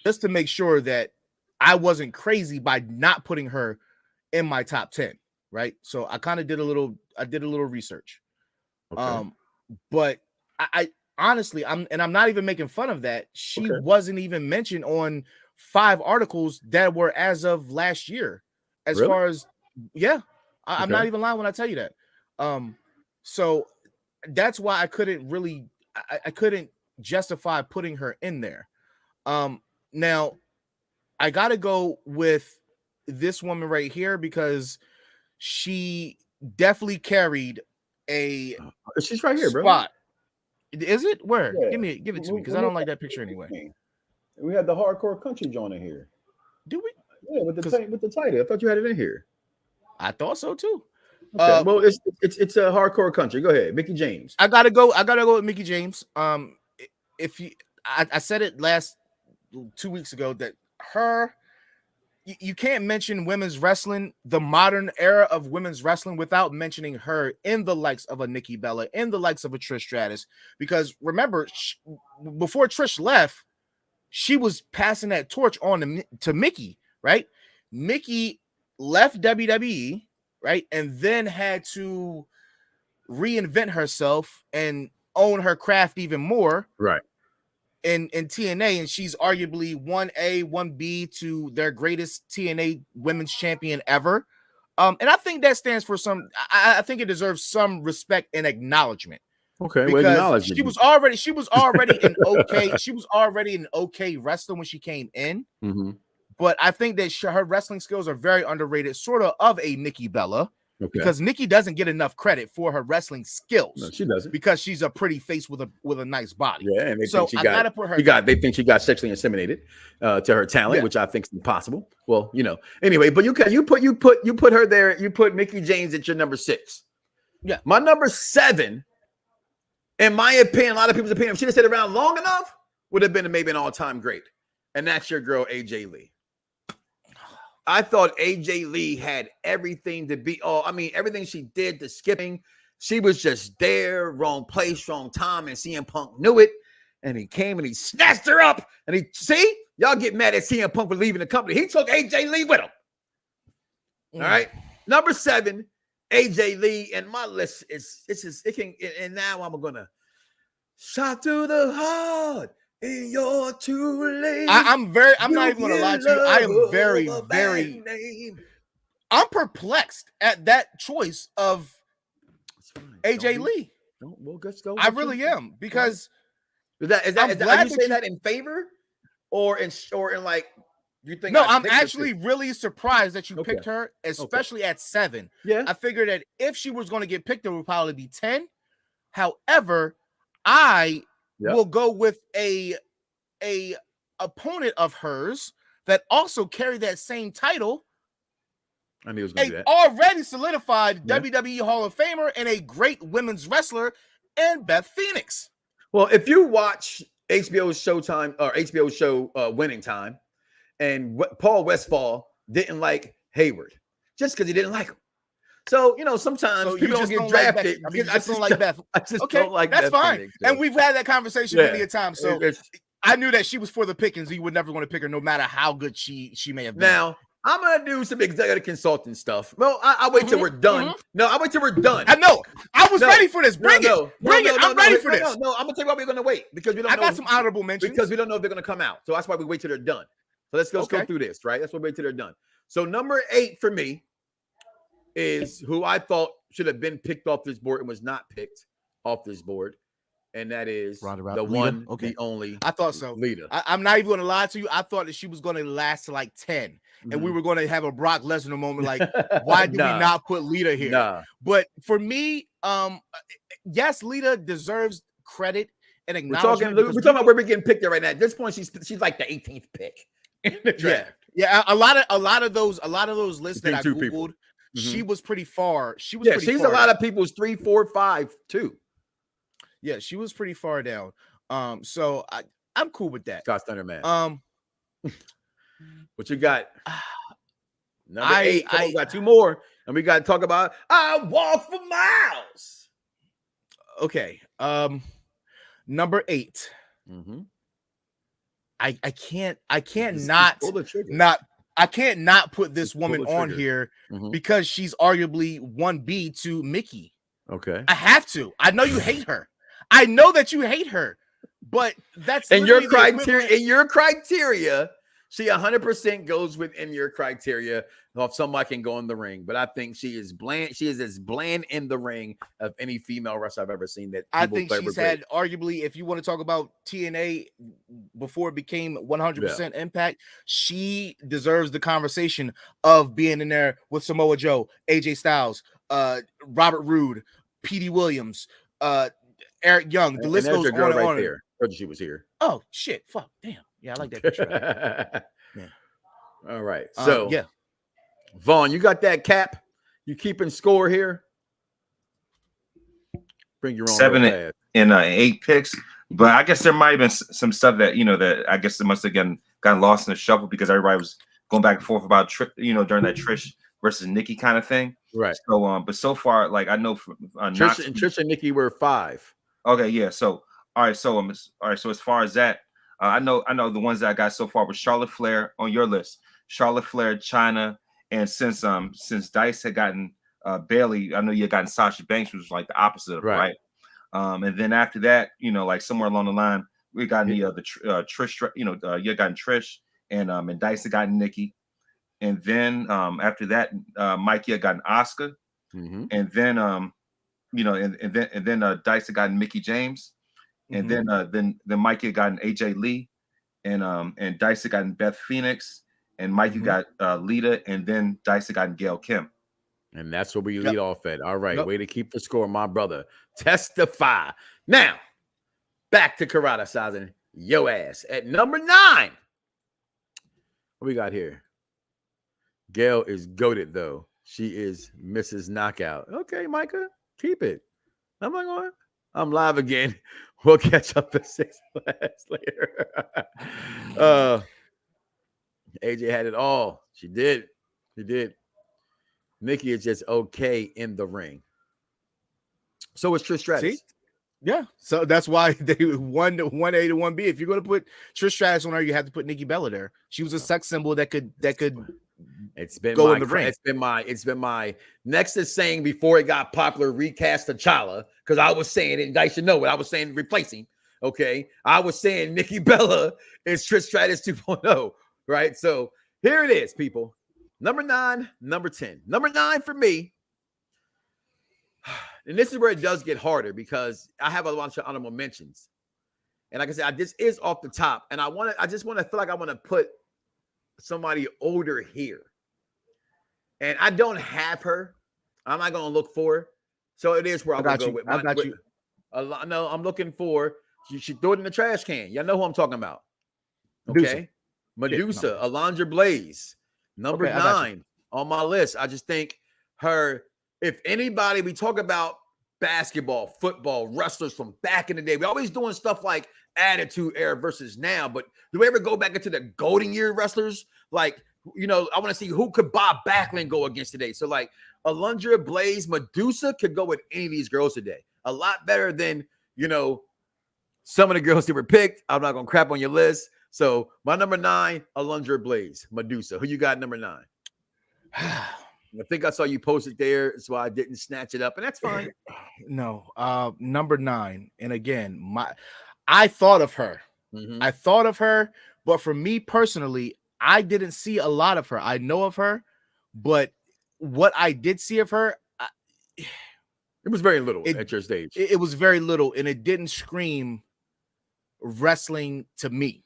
S3: just to make sure that I wasn't crazy by not putting her in my top 10. Right, so I kind of did a little research, but I honestly, I'm not even making fun of that. She wasn't even mentioned on 5 articles that were as of last year. As far as I'm not even lying when I tell you that. So that's why I couldn't really, I couldn't justify putting her in there. Now I got to go with this woman right here because she definitely carried a.
S2: She's right here,
S3: spot. Bro. Is it? Where? Yeah. Give it to me because I don't like that picture anyway.
S2: We had the hardcore country joint in here.
S3: Do we?
S2: Yeah, with the title. I thought you had it in here.
S3: I thought so too.
S2: Okay. Well, it's a hardcore country. Go ahead, Mickie James.
S3: I gotta go with Mickie James. If you, I said it 2 weeks ago that you can't mention women's wrestling, the modern era of women's wrestling, without mentioning her in the likes of a Nikki Bella, in the likes of a Trish Stratus. Because remember, before Trish left, she was passing that torch on to Mickie, right? Mickie left WWE, right? And then had to reinvent herself and own her craft even more.
S2: Right.
S3: In TNA, and she's arguably 1A, 1B to their greatest TNA women's champion ever. And I think that stands for some. I think it deserves some respect and acknowledgement.
S2: Okay,
S3: because she was already an okay. She was already an okay wrestler when she came in.
S2: Mm-hmm.
S3: But I think that her wrestling skills are very underrated, sort of a Nikki Bella. Okay. Because Nikki doesn't get enough credit for her wrestling skills.
S2: No, she doesn't.
S3: Because she's a pretty face with a nice body.
S2: Yeah, and they think she they think she got sexually inseminated to her talent, which I think is impossible. Well, anyway, but you put her there. You put Mickie James at your number 6.
S3: Yeah,
S2: my number 7, in my opinion, a lot of people's opinion, if she had stayed around long enough, would have been maybe an all-time great, and that's your girl AJ Lee. I thought AJ Lee had everything to be. Everything she did, the skipping, she was just there, wrong place, wrong time, and CM Punk knew it. and he came and he snatched her up. And he see, y'all get mad at CM Punk for leaving the company. He took AJ Lee with him. All right. Number 7, AJ Lee. And my list is and now I'm gonna shot through the heart. And you're too late.
S3: I'm not even gonna lie to you. I am very I'm perplexed at that choice of AJ Lee.
S2: We'll just go.
S3: I really am, because
S2: are you saying that in favor or in like you think?
S3: No, I'm actually really surprised that you picked her, especially at 7.
S2: Yeah,
S3: I figured that if she was going to get picked, it would probably be 10. However, I will go with a opponent of hers that also carried that same title.
S2: I knew it was going to be that.
S3: Already solidified WWE Hall of Famer and a great women's wrestler, and Beth Phoenix.
S2: Well, if you watch HBO's Showtime or HBO show Winning Time, and Paul Westphal didn't like Hayward just because he didn't like him. So, sometimes people don't get drafted.
S3: I just don't like Beth.
S2: I just don't like
S3: that's
S2: Beth
S3: fine.
S2: Phoenix,
S3: and we've had that conversation many a time. So I knew that she was for the pickings. You would never want to pick her, no matter how good she may have been.
S2: Now, I'm gonna do some executive consulting stuff. Well, I'll wait till we're done. No, I'll wait till we're done.
S3: I know. I was ready for this. Bring it. I'm ready for this.
S2: No, I'm gonna tell you why we're gonna wait, because we don't know.
S3: I got some honorable mentions.
S2: Because we don't know if they're gonna come out. So that's why we wait till they're done. So let's go through this, right? That's why we wait till they're done. So number 8 for me is who I thought should have been picked off this board and was not picked off this board. And that is the one, the only.
S3: I thought so.
S2: Lita.
S3: I'm not even going to lie to you. I thought that she was going to last to like 10. And we were going to have a Brock Lesnar moment. Like, why did we not put Lita here? But for me, yes, Lita deserves credit and acknowledgement.
S2: We're talking about where we're getting picked at right now. At this point, she's like the 18th pick in the draft.
S3: Yeah. A lot of those lists that I Googled, she was pretty far. She's
S2: a lot of people's 3, 4, 5 too.
S3: Yeah, she was pretty far down. So I'm cool with that.
S2: Scott Thunder, man. What you got? Number 8. We got 2 more, and we got to talk about I Walk for Miles.
S3: Okay. Number 8. I can't not put this woman on here because she's arguably 1B to Mickey.
S2: Okay.
S3: I have to. I know you hate her. I know that you hate her, but that's
S2: in your criteria. In your criteria, she 100% goes within your criteria of somebody can go in the ring. But I think she is bland. She is as bland in the ring of any female wrestler I've ever seen. That
S3: I think she's had arguably, if you want to talk about TNA before it became 100% Impact, she deserves the conversation of being in there with Samoa Joe, AJ Styles, Robert Roode, Petey Williams, Eric Young. The list goes on and on.
S2: There. Heard she was here.
S3: Oh shit! Fuck! Damn. Yeah, I like that picture.
S2: Yeah. All right. So Vaughn, you got that cap? You keeping score here? Bring your own
S8: 7 and 8 picks, but I guess there might have been some stuff that that I guess it must have gotten lost in the shuffle because everybody was going back and forth about during that Trish versus Nikki kind of thing.
S2: Right.
S8: So but so far, like I know
S2: Trish and Nikki were 5.
S8: Okay, yeah. So all right, so as far as that, I know the ones that I got so far was Charlotte Flair on your list, Charlotte Flair, Chyna, and since Dice had gotten Bayley, I know you had gotten Sasha Banks, which was like the opposite of right. And then after that, like somewhere along the line, we got the Trish, you had gotten Trish, and Dice had gotten Nikki, and then after that, Mikey had gotten Asuka, and then and then Dice had gotten Mickey James. And then Mikey had gotten AJ Lee, and Dice had gotten Beth Phoenix, and Mikey got Lita, and then Dice had gotten Gail Kim.
S2: And that's what we lead off at. All right, way to keep the score, my brother. Testify. Now, back to karate sizing yo ass at number 9. What we got here? Gail is goated though. She is Mrs. Knockout. Okay, Micah, keep it. I'm not going. I'm live again. We'll catch up at 6 minutes later. AJ had it all. She did. Nikki is just okay in the ring. So is Trish Stratus.
S3: Yeah, so that's why they 1A to 1B. If you're going to put Trish Stratus on her, you have to put Nikki Bella there. She was a sex symbol that could
S2: It's been
S3: go
S2: my
S3: in the ring.
S2: It's been my next to saying before it got popular, recast T'Challa, because I was saying it, and you guys should know what I was saying, replacing. Okay, I was saying Nikki Bella is Trish Stratus 2.0, right? So here it is, people. Number 9, number 10. Number 9 for me. And this is where it does get harder because I have a bunch of honorable mentions. And like I said, this is off the top. And I just want to feel like I want to put somebody older here. And I don't have her. I'm not going to look for her. So it is where I'm going to go with.
S3: I got you.
S2: No, I'm looking for, you should throw it in the trash can. Y'all know who I'm talking about. Okay. Medusa, Alundra Blaze, number 9 on my list. I just think her, if anybody, we talk about basketball, football, wrestlers from back in the day. We always doing stuff like Attitude Era versus now, but do we ever go back into the golden year wrestlers? Like, you know, I want to see who could Bob Backlund go against today. So like Alundra Blaze, Medusa could go with any of these girls today. A lot better than, you know, some of the girls that were picked. I'm not going to crap on your list. So my number 9, Alundra Blaze, Medusa. Who you got number 9? I think I saw you post it there, so I didn't snatch it up, and that's fine.
S3: No, number 9, and again, I thought of her.
S2: Mm-hmm.
S3: I thought of her, but for me personally, I didn't see a lot of her. I know of her, but what I did see of her,
S2: it was very little at your stage.
S3: It was very little, and it didn't scream wrestling to me.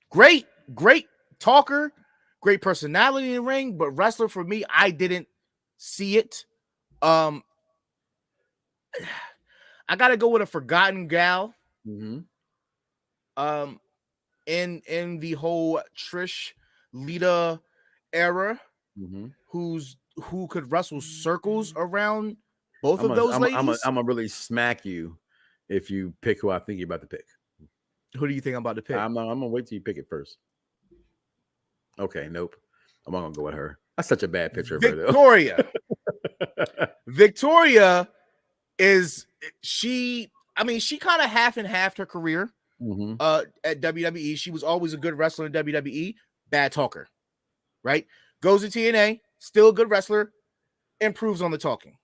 S3: Great talker. Great personality in the ring, but wrestler for me, I didn't see it. I gotta go with a forgotten gal.
S2: Mm-hmm.
S3: In the whole Trish Lita era,
S2: mm-hmm.
S3: who could wrestle circles around both of those ladies.
S2: I'm gonna really smack you if you pick who I think you're about to pick.
S3: Who do you think I'm about to pick?
S2: I'm gonna wait till you pick it first. Okay, nope. I'm not gonna go with her. That's such a bad picture of her, though.
S3: Victoria. Victoria is she kind of half and half her career at WWE. She was always a good wrestler in WWE, bad talker, right? Goes to TNA, still a good wrestler, improves on the talking.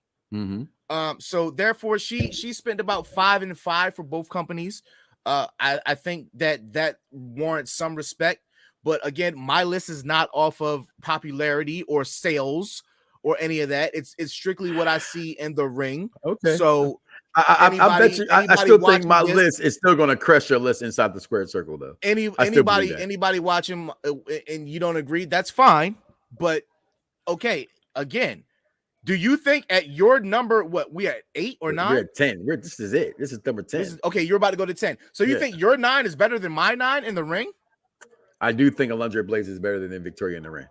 S3: So therefore, she spent about 5 and 5 for both companies. I think that warrants some respect. But again, my list is not off of popularity or sales or any of that. It's strictly what I see in the ring.
S2: Okay.
S3: So
S2: I bet you. I still think my list is still going to crush your list inside the squared circle, though.
S3: Anybody watching and you don't agree, that's fine. But okay, again, do you think at your number, what we at 8 or 9?
S2: We're at 10. This is it. This is number 10.
S3: Okay, you're about to go to 10. So you think your 9 is better than my 9 in the ring?
S2: I do think Alundra Blaze is better than Victoria in the ring.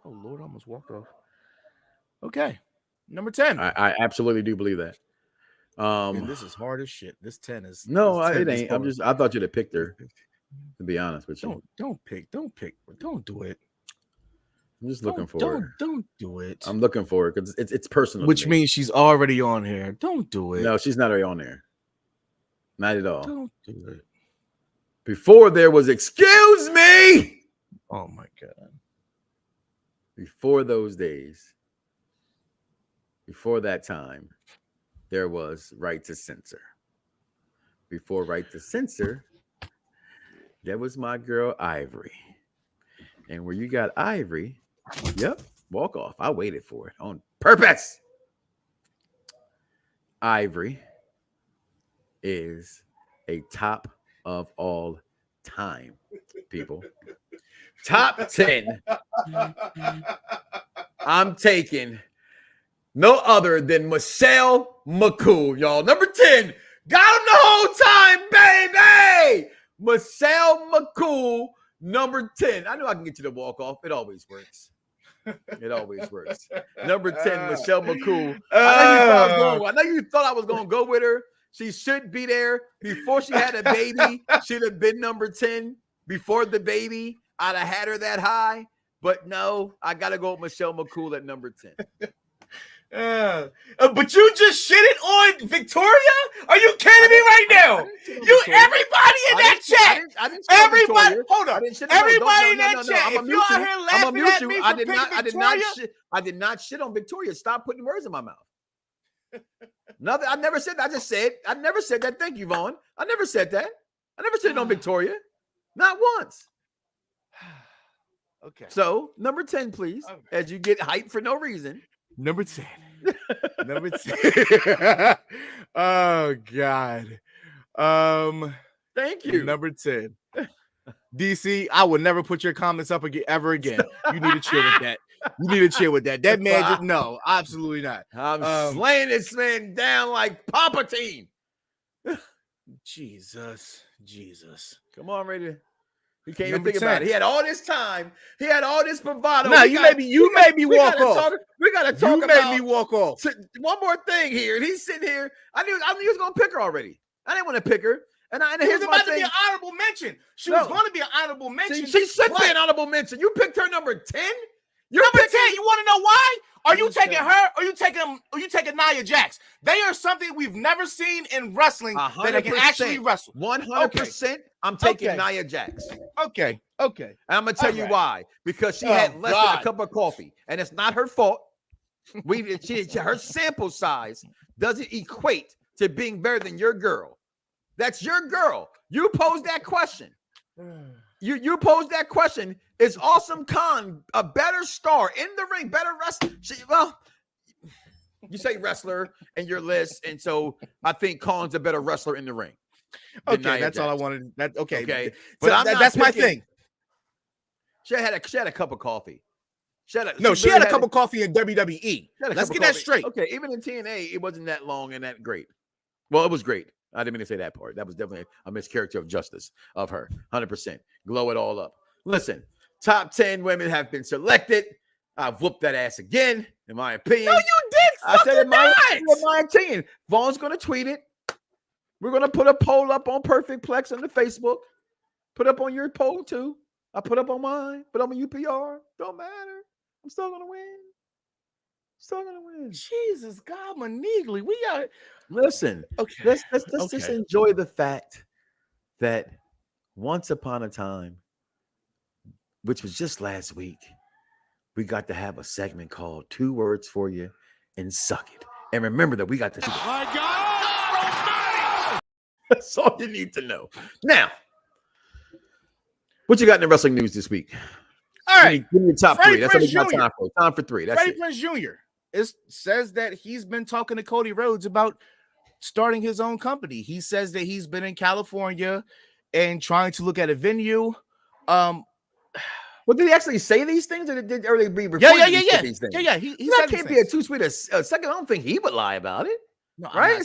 S3: Oh Lord, I almost walked off. Okay, number 10.
S2: I absolutely do believe that.
S3: And this is hard as shit. This 10 is
S2: it ain't. I thought you'd have picked her. To be honest with you,
S3: don't do it.
S2: I'm just looking for her.
S3: Don't do it.
S2: I'm looking for her because it's personal.
S3: Which means she's already on here. Don't do it.
S2: No, she's not already on there. Not at all.
S3: Don't do it.
S2: Before there was excuse me.
S3: Oh my God.
S2: Before those days, before that time, there was right to censor. Before right to censor, there was my girl Ivory. And where you got Ivory, yep, walk off. I waited for it on purpose. Ivory is a top of all time, people. Top 10. I'm taking no other than Michelle McCool, y'all. Number 10. Got him the whole time, baby. Michelle McCool, number 10. I know I can get you to walk off. It always works. It always works. Number 10, Michelle McCool. I know you thought I was going to go with her. She should be there. Before she had a baby, she'd have been number 10. Before the baby, I'd have had her that high. But no, I got to go with Michelle McCool at number 10.
S3: But you just shitted on Victoria? Are you kidding me right now? Everybody in that chat. Everybody, hold on. Everybody in that chat. If you out here laughing at me for picking Victoria,
S2: I did not shit on Victoria. Stop putting words in my mouth. Nothing. I never said that. I just said. I never said that. Thank you, Vaughn. I never said that. I never said it on Victoria. Not once.
S3: Okay.
S2: So number 10, please. Okay. As you get hyped for no reason.
S3: Number 10. Number 10. Oh God.
S2: Thank you.
S3: Number 10. DC, I will never put your comments up again ever again. You need to chill with that. You need to chill with that. That man just no, absolutely not.
S2: I'm slaying this man down like Palpatine.
S3: Jesus.
S2: Come on, Raider. He can't even think about it. He had all this time. He had all this bravado.
S3: No, you made me walk off.
S2: We gotta talk about.
S3: You made me walk off.
S2: One more thing here, and he's sitting here. I knew he was gonna pick her already. I didn't want to pick her. And here's
S3: about to be an honorable mention. She was going to be an honorable mention.
S2: She should be an honorable mention. You picked her number 10.
S3: Number 10. You want to know why? Are you taking her? Or you taking Nia Jax? They are something we've never seen in wrestling that they can actually wrestle.
S2: 100%. I'm taking Nia Jax.
S3: Okay.
S2: And I'm gonna tell you why. Because she had less than a cup of coffee, and it's not her fault. Her sample size doesn't equate to being better than your girl. That's your girl. You posed that question. You posed that question. Is Awesome Khan a better star in the ring, better wrestler? Well, you say wrestler in your list, and so I think Khan's a better wrestler in the ring.
S3: Okay, that's all I wanted. Okay.
S2: But
S3: so that's my thing.
S2: She had a cup of coffee. She had
S3: a cup of coffee in WWE. Let's get that straight.
S2: Okay, even in TNA, it wasn't that long and that great. Well, it was great. I didn't mean to say that part. That was definitely a mischaracter of justice of her. 100%. Glow it all up. Listen, top 10 women have been selected. I've whooped that ass again, in my opinion.
S3: No, you did.
S2: I said in my opinion. Vaughn's going to tweet it. We're going to put a poll up on Perfect Plex on the Facebook. Put up on your poll, too. I put up on mine. Put up on UPR. Don't matter. I'm still going to win.
S3: Jesus, God, Manigli. We got
S2: listen. Okay, let's just enjoy the fact that once upon a time, which was just last week, we got to have a segment called 2 Words for You and Suck It. And remember that we got to.
S10: My God!
S2: That's all you need to know. Now, what you got in the wrestling news this week?
S3: All right,
S2: give me your top 3. That's what we got time for. Time for 3. That's
S3: Freddie Prinze Jr. It says that he's been talking to Cody Rhodes about starting his own company. He says that he's been in California and trying to look at a venue.
S2: Well, did he actually say these things, or did they be
S3: these things? Yeah. He
S2: that can't be a too sweet a second. I don't think he would lie about it.
S3: No,
S2: right?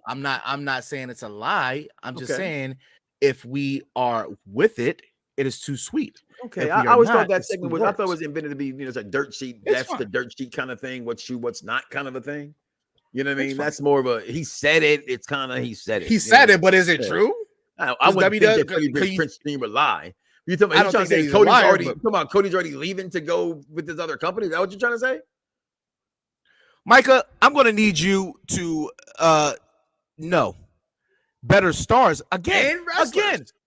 S3: I'm not saying it's a lie. I'm just saying if we are with it, it is too sweet.
S2: Okay, I always thought that segment was. I thought it was invented to be, it's a dirt sheet. That's the dirt sheet kind of thing. What's not kind of a thing. You know what I mean? That's more of a. He said it. It's kind of he said it.
S3: He said it, but is it true?
S2: I wouldn't think that Prince Jr. would lie. You talking about Cody's already leaving to go with this other company? Is that what you're trying to say?
S3: Micah, I'm going to need you to know better stars again.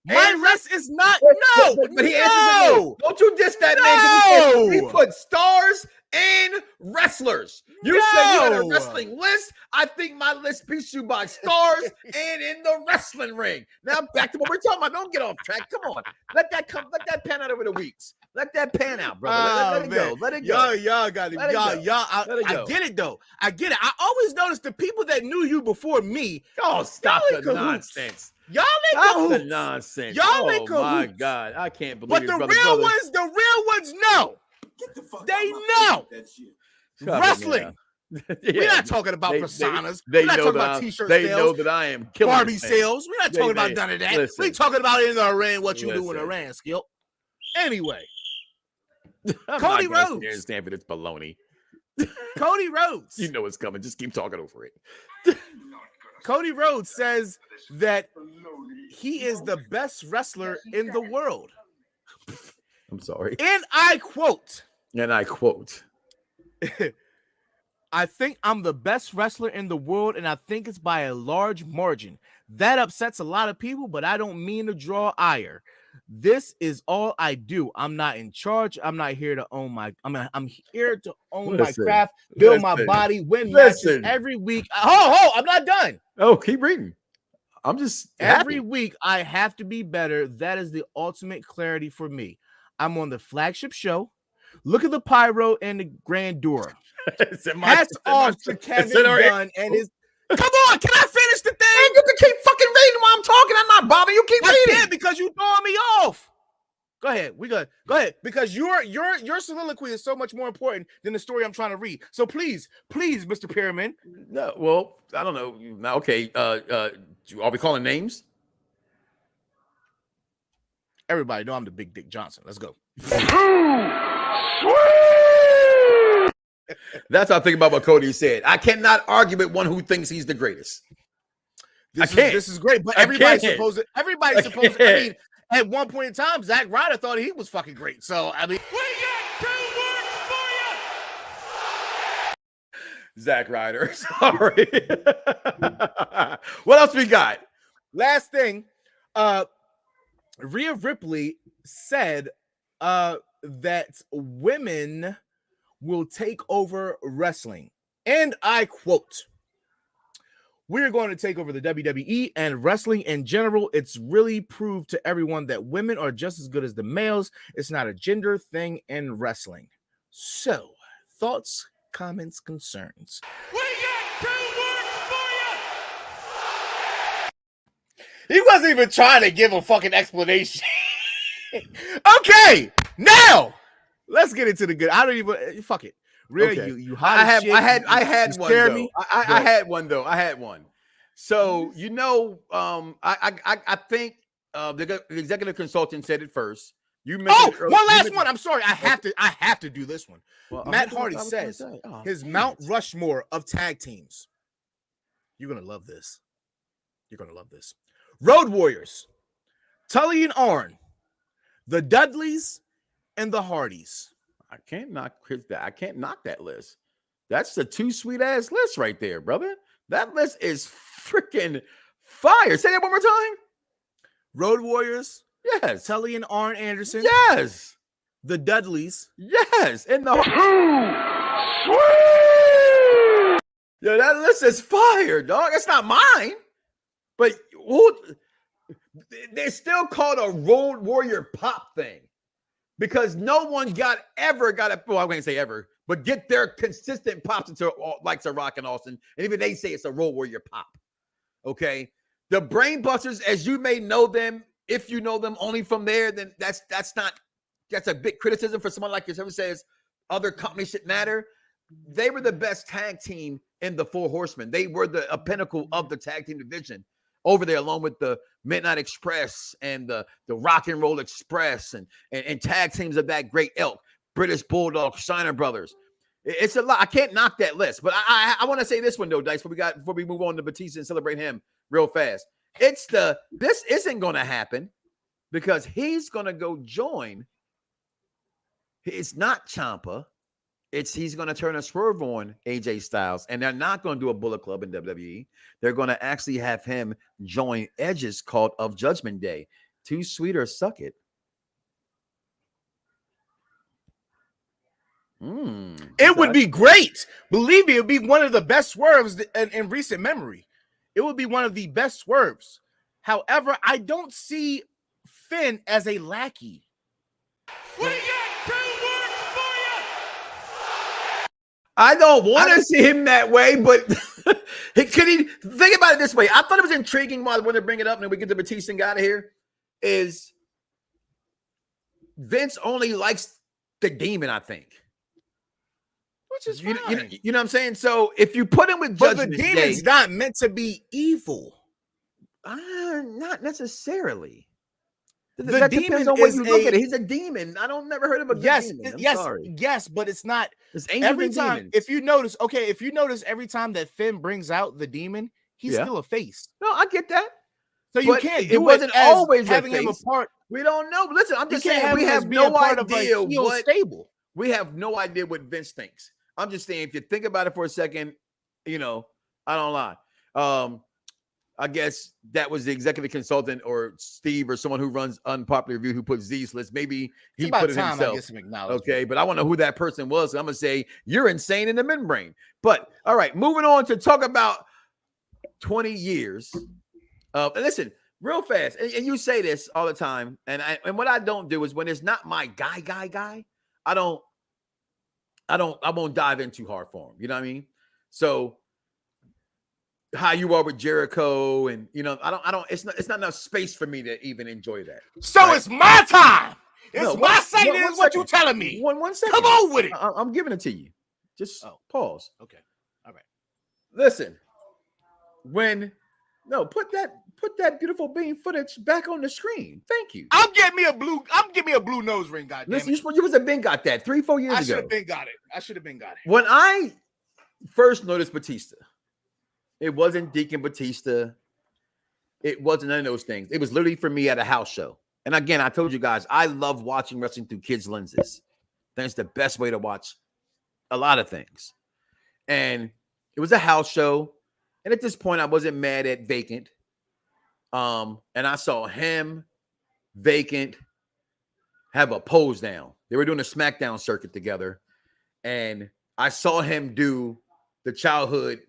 S3: My list is not
S2: but he answers no. Don't you diss that man? He put stars and wrestlers. You say you had a wrestling list. I think my list beats you by stars and in the wrestling ring. Now back to what we're talking about. Don't get off track. Come on. Let that pan out over the weeks. Let that pan out, brother. Let it go.
S3: Y'all got it. I get it though. I get it. I always noticed the people that knew you before me.
S2: Oh, stop the nonsense.
S3: Y'all make cahoots.
S2: The nonsense.
S3: Y'all make cahoots.
S2: My God, I can't believe it.
S3: But the real ones know. They know. Wrestling. We're not talking about personas. We're not talking about t-shirt sales.
S2: They know that I am killing
S3: Barbie sales. We're not talking about none of that. We're talking about in the ring what you do in the ring, Skip. Anyway, Cody Rhodes.
S2: Stand for this baloney.
S3: Cody Rhodes.
S2: You know it's coming. Just keep talking over it.
S3: Cody Rhodes says that he is the best wrestler in the world.
S2: I'm sorry.
S3: And I quote. I think I'm the best wrestler in the world, and I think it's by a large margin. That upsets a lot of people, but I don't mean to draw ire. This is all I do. I'm not in charge. I'm not here to own my. I'm here to own my craft, build my body, win matches every week. I'm not done.
S2: Oh, keep reading. I'm just
S3: every week I have to be better. That is the ultimate clarity for me. I'm on the flagship show. Look at the pyro and the grandeur. Hats off to Kevin Dunn and his. Come on, can I finish the thing?
S2: Man, you can keep fucking reading while I'm talking. I'm not bothering you. Keep reading.
S3: Can't because you throwing me off. Go ahead. Go ahead. Because your soliloquy is so much more important than the story I'm trying to read. So please, Mr. Pyramid.
S2: No, well, I don't know. Now, okay. Are we calling names?
S3: Everybody know I'm the Big Dick Johnson. Let's go.
S2: That's how I think about what Cody said. I cannot argue with one who thinks he's the greatest.
S3: This is great, but everybody's supposed to. I mean, at one point in time, Zack Ryder thought he was fucking great. So I mean,
S10: we got 2 words for
S2: you. Zack Ryder, sorry. What else we got?
S3: Last thing, Rhea Ripley said that women will take over wrestling. And I quote, "We're going to take over the WWE and wrestling in general. It's really proved to everyone that women are just as good as the males. It's not a gender thing in wrestling." So, thoughts, comments, concerns?
S10: We got 2 words for you.
S3: He wasn't even trying to give a fucking explanation. Okay, now let's get into the good. I don't even fuck it. Really,
S2: okay.
S3: you
S2: I had one. I had one. So I think the executive consultant said it first. You mentioned
S3: one last one. I'm sorry, I have to do this one. Well, Matt Hardy says his Mount Rushmore of tag teams. You're gonna love this. Road Warriors, Tully and Arn, the Dudleys, and the Hardys.
S2: I can't knock that list. That's a 2 sweet ass list right there, brother. That list is freaking fire. Say that one more time.
S3: Road Warriors.
S2: Yes.
S3: Tully and Arn Anderson.
S2: Yes.
S3: The Dudleys.
S2: Yes. And the yeah, that list is fire, dog. It's not mine. But they're still called a Road Warrior pop thing. Because no one ever got it. Well, I can't say ever, but get their consistent pops into likes of Rock and Austin. And even they say it's a Road Warrior pop. Okay. The Brain Busters, as you may know them, if you know them only from there, then that's a big criticism for someone like yourself who says other companies should matter. They were the best tag team in the Four Horsemen. They were a pinnacle of the tag team division over there, along with the Midnight Express and the Rock and Roll Express and tag teams of that great ilk, British Bulldog, Steiner Brothers. It's a lot. I can't knock that list, but I want to say this one though, Dice, before we move on to Batista and celebrate him real fast. This isn't going to happen because he's going to go join. It's not Ciampa. He's going to turn a swerve on AJ Styles, and they're not going to do a Bullet Club in WWE. They're going to actually have him join Edge's cult of Judgment Day. Too sweet or suck it.
S3: It would be great. Believe me, it would be one of the best swerves in recent memory. It would be one of the best swerves. However, I don't see Finn as a lackey.
S10: We got 2 words for you.
S2: I don't want to see him that way, but could he think about it this way? I thought it was intriguing when they bring it up and then we get the Batista out of here. Is Vince only likes the demon, I think.
S3: Which is fine.
S2: You know what I'm saying? So if you put him with Judgment
S3: Day, the demon's not meant to be evil.
S2: Not necessarily.
S3: The demon
S2: on when you look at it. He's a demon. I don't never heard of a demon.
S3: Yes, but it's not.
S2: It's
S3: every time. Demons. If you notice every time that Finn brings out the demon, he's still a face.
S2: No, I get that.
S3: So you can't do
S2: it wasn't always
S3: having him apart.
S2: We don't know. Listen, I'm just saying we have no idea what stable. We have no idea what Vince thinks. I'm just saying, if you think about it for a second, I don't lie. I guess that was the executive consultant or Steve or someone who runs Unpopular Review who put Z's list. Maybe he put it himself. Okay, but I want to know who that person was. So I'm going to say, you're insane in the membrane. But all right, moving on to talk about 20 years. And listen, real fast, and you say this all the time, and what I don't do is when it's not my guy, I won't dive in too hard for him. You know what I mean? So how you are with Jericho, and I don't. It's not enough space for me to even enjoy that.
S3: So right? It's my time. It's my segment. Is what you telling me?
S2: One second.
S3: Come on with it.
S2: I'm giving it to you. Just pause.
S3: Okay. All right.
S2: Listen. Put that beautiful bean footage back on the screen. Thank you.
S3: I'm getting me a blue nose ring. Goddamn.
S2: Listen, you was a been got that 3-4 years ago.
S3: I should have been got it.
S2: When I first noticed Batista, it wasn't Deacon Batista. It wasn't none of those things. It was literally for me at a house show. And again, I told you guys, I love watching wrestling through kids' lenses. That's the best way to watch a lot of things. And it was a house show. And at this point, I wasn't mad at Vacant. And I saw him, Vacant, have a pose down. They were doing a SmackDown circuit together. And I saw him do the childhood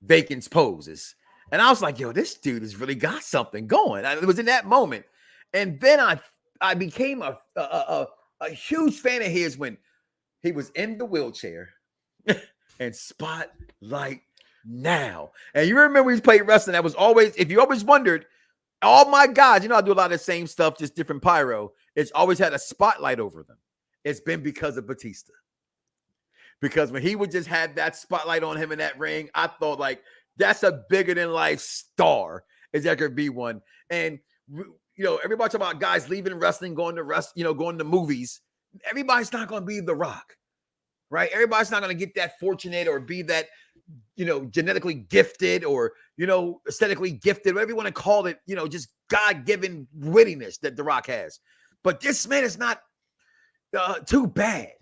S2: Vacant's poses. And I was like, yo, this dude has really got something going. It was in that moment. And then I became a huge fan of his when he was in the wheelchair and Spotlight Now. And you remember we played wrestling, that was always, if you always wondered, all my guys, I do a lot of the same stuff, just different pyro. It's always had a spotlight over them. It's been because of Batista. Because when he would just have that spotlight on him in that ring, I thought like, that's a bigger than life star. Is there could be one. And everybody talk about guys leaving wrestling, going to movies. Everybody's not going to be The Rock, right? Everybody's not going to get that fortunate or be that, genetically gifted or, aesthetically gifted, whatever you want to call it, just God-given wittiness that The Rock has. But this man is not too bad.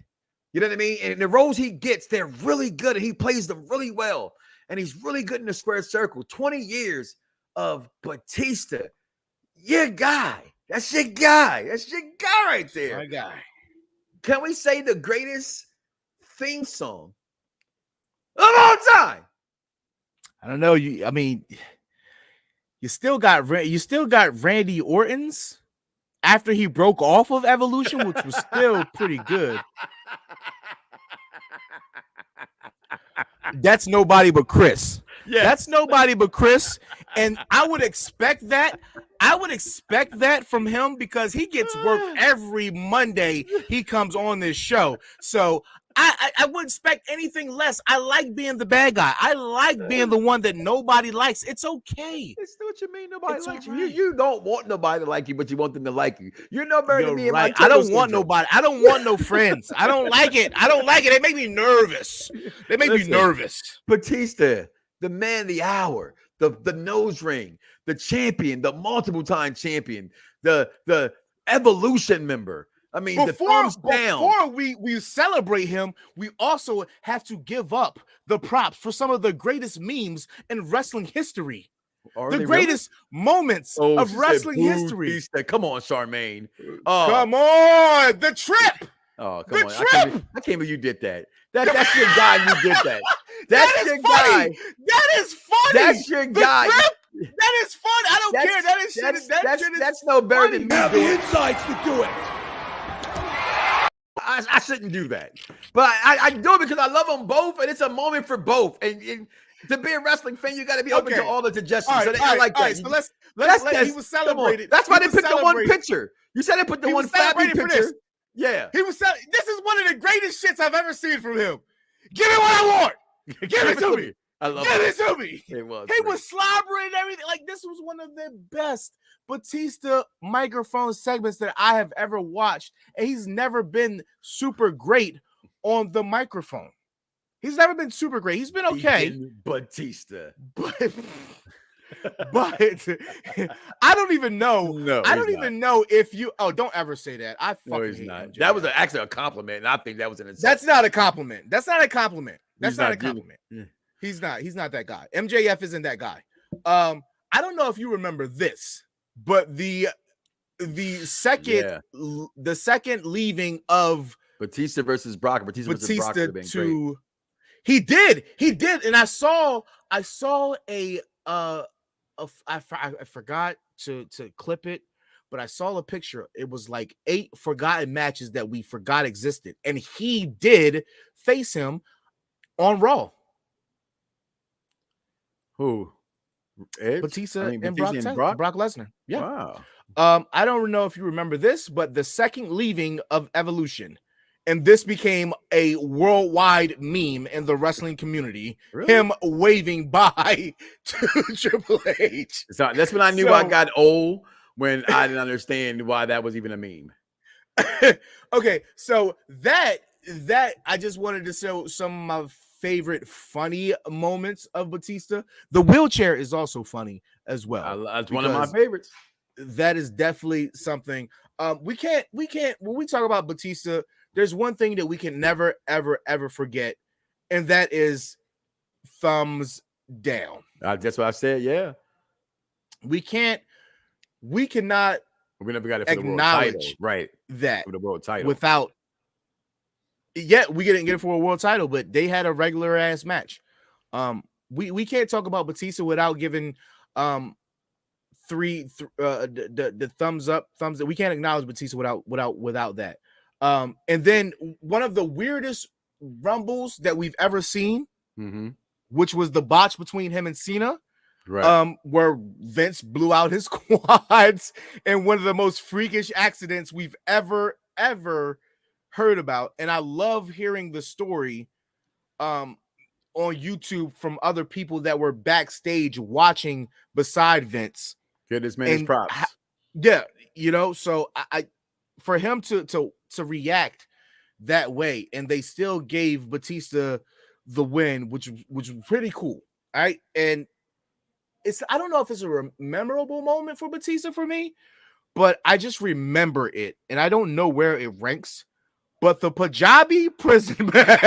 S2: You know what I mean? And the roles he gets, they're really good, and he plays them really well. And he's really good in the square circle. 20 years of Batista. Your guy. That's your guy. That's your guy right there.
S3: My guy.
S2: Can we say the greatest theme song of all time?
S3: I don't know. You still got Randy Orton's after he broke off of Evolution, which was still pretty good. That's Nobody But Chris. Yeah. That's Nobody But Chris. And I would expect that. I would expect that from him because he gets work every Monday he comes on this show. So I wouldn't expect anything less. I like being the bad guy. I like being the one that nobody likes. It's okay.
S2: It's what you mean nobody likes you. You don't want nobody to like you, but you want them to like you. You're no better than me.
S3: Right. I don't want nobody. I don't want no friends. I don't like it. I don't like it. They make me nervous. Me nervous.
S2: Batista, the man of the hour, the nose ring, the champion, the multiple time champion, the Evolution member. I mean, before
S3: we celebrate him, we also have to give up the props for some of the greatest memes in wrestling history. The greatest moments of wrestling history.
S2: Come on, Charmaine.
S3: Come on, the trip.
S2: Oh, come on. I can't believe you did that. That's your guy. You did that. That's your guy.
S3: That is funny.
S2: That's your guy.
S3: That is fun. I don't care.
S2: That's no better than me.
S10: Have the insights to do it.
S2: I shouldn't do that, but I do it because I love them both, and it's a moment for both. And to be a wrestling fan, you got to be open to all the suggestions. I like that.
S3: Right, so let's he was celebrated.
S2: That's why they picked the one picture. You said they put the one flabby picture. Yeah,
S3: he was. This is one of the greatest shits I've ever seen from him. Give me what I want. Give it to me.
S2: I love
S3: Give it to me.
S2: It was.
S3: He was slobbering and everything. Like, this was one of the best Batista microphone segments that I have ever watched. And he's never been super great on the microphone. He's never been super great. He's been okay.
S2: Batista.
S3: But But I don't even know.
S2: No,
S3: I don't
S2: he's
S3: even know if you. Oh, don't ever say that. I fucking
S2: No, he's
S3: hate
S2: not.
S3: MJF.
S2: That was actually a compliment, and I think that was an insult.
S3: That's not a compliment. That's not a compliment. That's
S2: He's
S3: not
S2: not
S3: a
S2: giving-
S3: compliment. He's not. He's not that guy. MJF isn't that guy. I don't know if you remember this, but the second leaving of
S2: Batista versus Brock. Batista versus Brock would have been great.
S3: He did, and I saw a I forgot to clip it, but I saw a picture. It was like 8 forgotten matches that we forgot existed, and he did face him on Raw.
S2: Who? Edge?
S3: Batista and
S2: Batista
S3: Brock Lesnar. Yeah.
S2: Wow.
S3: I don't know if you remember this, but the second leaving of Evolution, and this became a worldwide meme in the wrestling community.
S2: Really?
S3: Him waving bye to Triple H.
S2: So that's when I knew I got old, when I didn't understand why that was even a meme.
S3: Okay, so that I just wanted to show some of my favorite funny moments of Batista. The wheelchair is also funny as well.
S2: That's one of my favorites.
S3: That is definitely something. We can't when we talk about Batista, there's one thing that we can never ever forget, and that is thumbs down.
S2: That's what I said. Yeah,
S3: we cannot
S2: we never got it for the world title,
S3: acknowledge
S2: right?
S3: That
S2: for the world title
S3: without. Yeah, we didn't get it for a world title, but they had a regular ass match. We can't talk about Batista without giving the thumbs up, thumbs that we can't acknowledge Batista without that. And then one of the weirdest rumbles that we've ever seen, which was the botch between him and Cena,
S2: right?
S3: Where Vince blew out his quads, and one of the most freakish accidents we've ever heard about. And I love hearing the story on YouTube from other people that were backstage watching beside Vince.
S2: Get this man his props.
S3: Yeah, so I for him to react that way, and they still gave Batista the win, which was pretty cool. All right. And I don't know if it's a memorable moment for Batista for me, but I just remember it, and I don't know where it ranks. But the Punjabi prison match.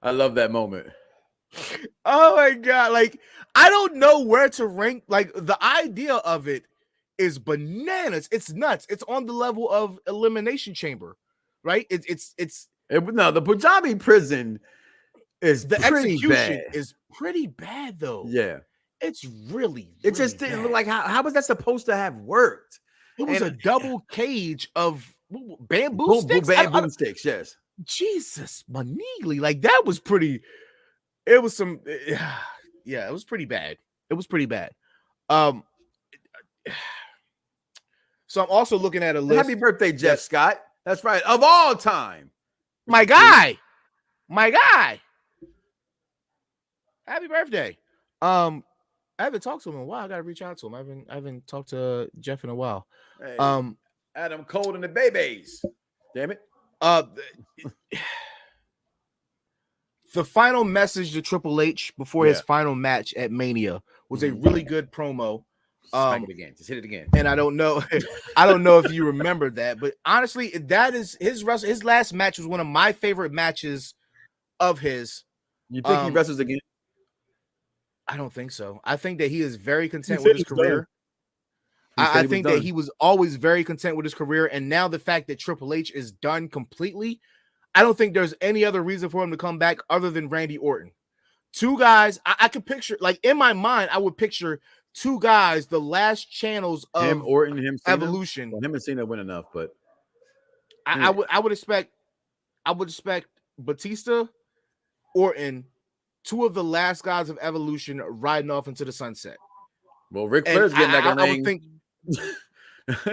S2: I love that moment.
S3: Oh my God. Like, I don't know where to rank. Like, the idea of it is bananas. It's nuts. It's on the level of Elimination Chamber, right?
S2: The Punjabi prison is
S3: the
S2: pretty
S3: execution
S2: bad.
S3: Is pretty bad though.
S2: Yeah.
S3: It's really
S2: It just didn't look like how was that supposed to have worked?
S3: It was a double cage of bamboo sticks.
S2: Bamboo sticks, yes.
S3: Jesus, Manigli, like that was pretty. It was some, yeah, it was pretty bad. It was pretty bad. So I'm also looking at a list.
S2: Happy birthday, Jeff Scott. That's right. Of all time,
S3: my guy. Happy birthday. I haven't talked to him in a while. I gotta reach out to him. I haven't talked to Jeff in a while.
S2: Hey, Adam Cole and the babies. Damn it.
S3: The final message to Triple H before his final match at Mania was a really good promo.
S2: Smack it again. Just hit it again.
S3: And I don't know if you remember that, but honestly, that is his last match was one of my favorite matches of his.
S2: You think he wrestles again?
S3: I don't think so. I think that he is very content with his career. I think that he was always very content with his career. And now the fact that Triple H is done completely, I don't think there's any other reason for him to come back other than Randy Orton. Two guys, I could picture, like in my mind, I would picture two guys, the last channels of
S2: him, Orton, him, Cena.
S3: Evolution.
S2: Well, him and Cena win enough, but
S3: I would expect Batista, Orton, two of the last guys of Evolution riding off into the sunset.
S2: Well, Ric Flair's getting back in the ring.
S3: I would think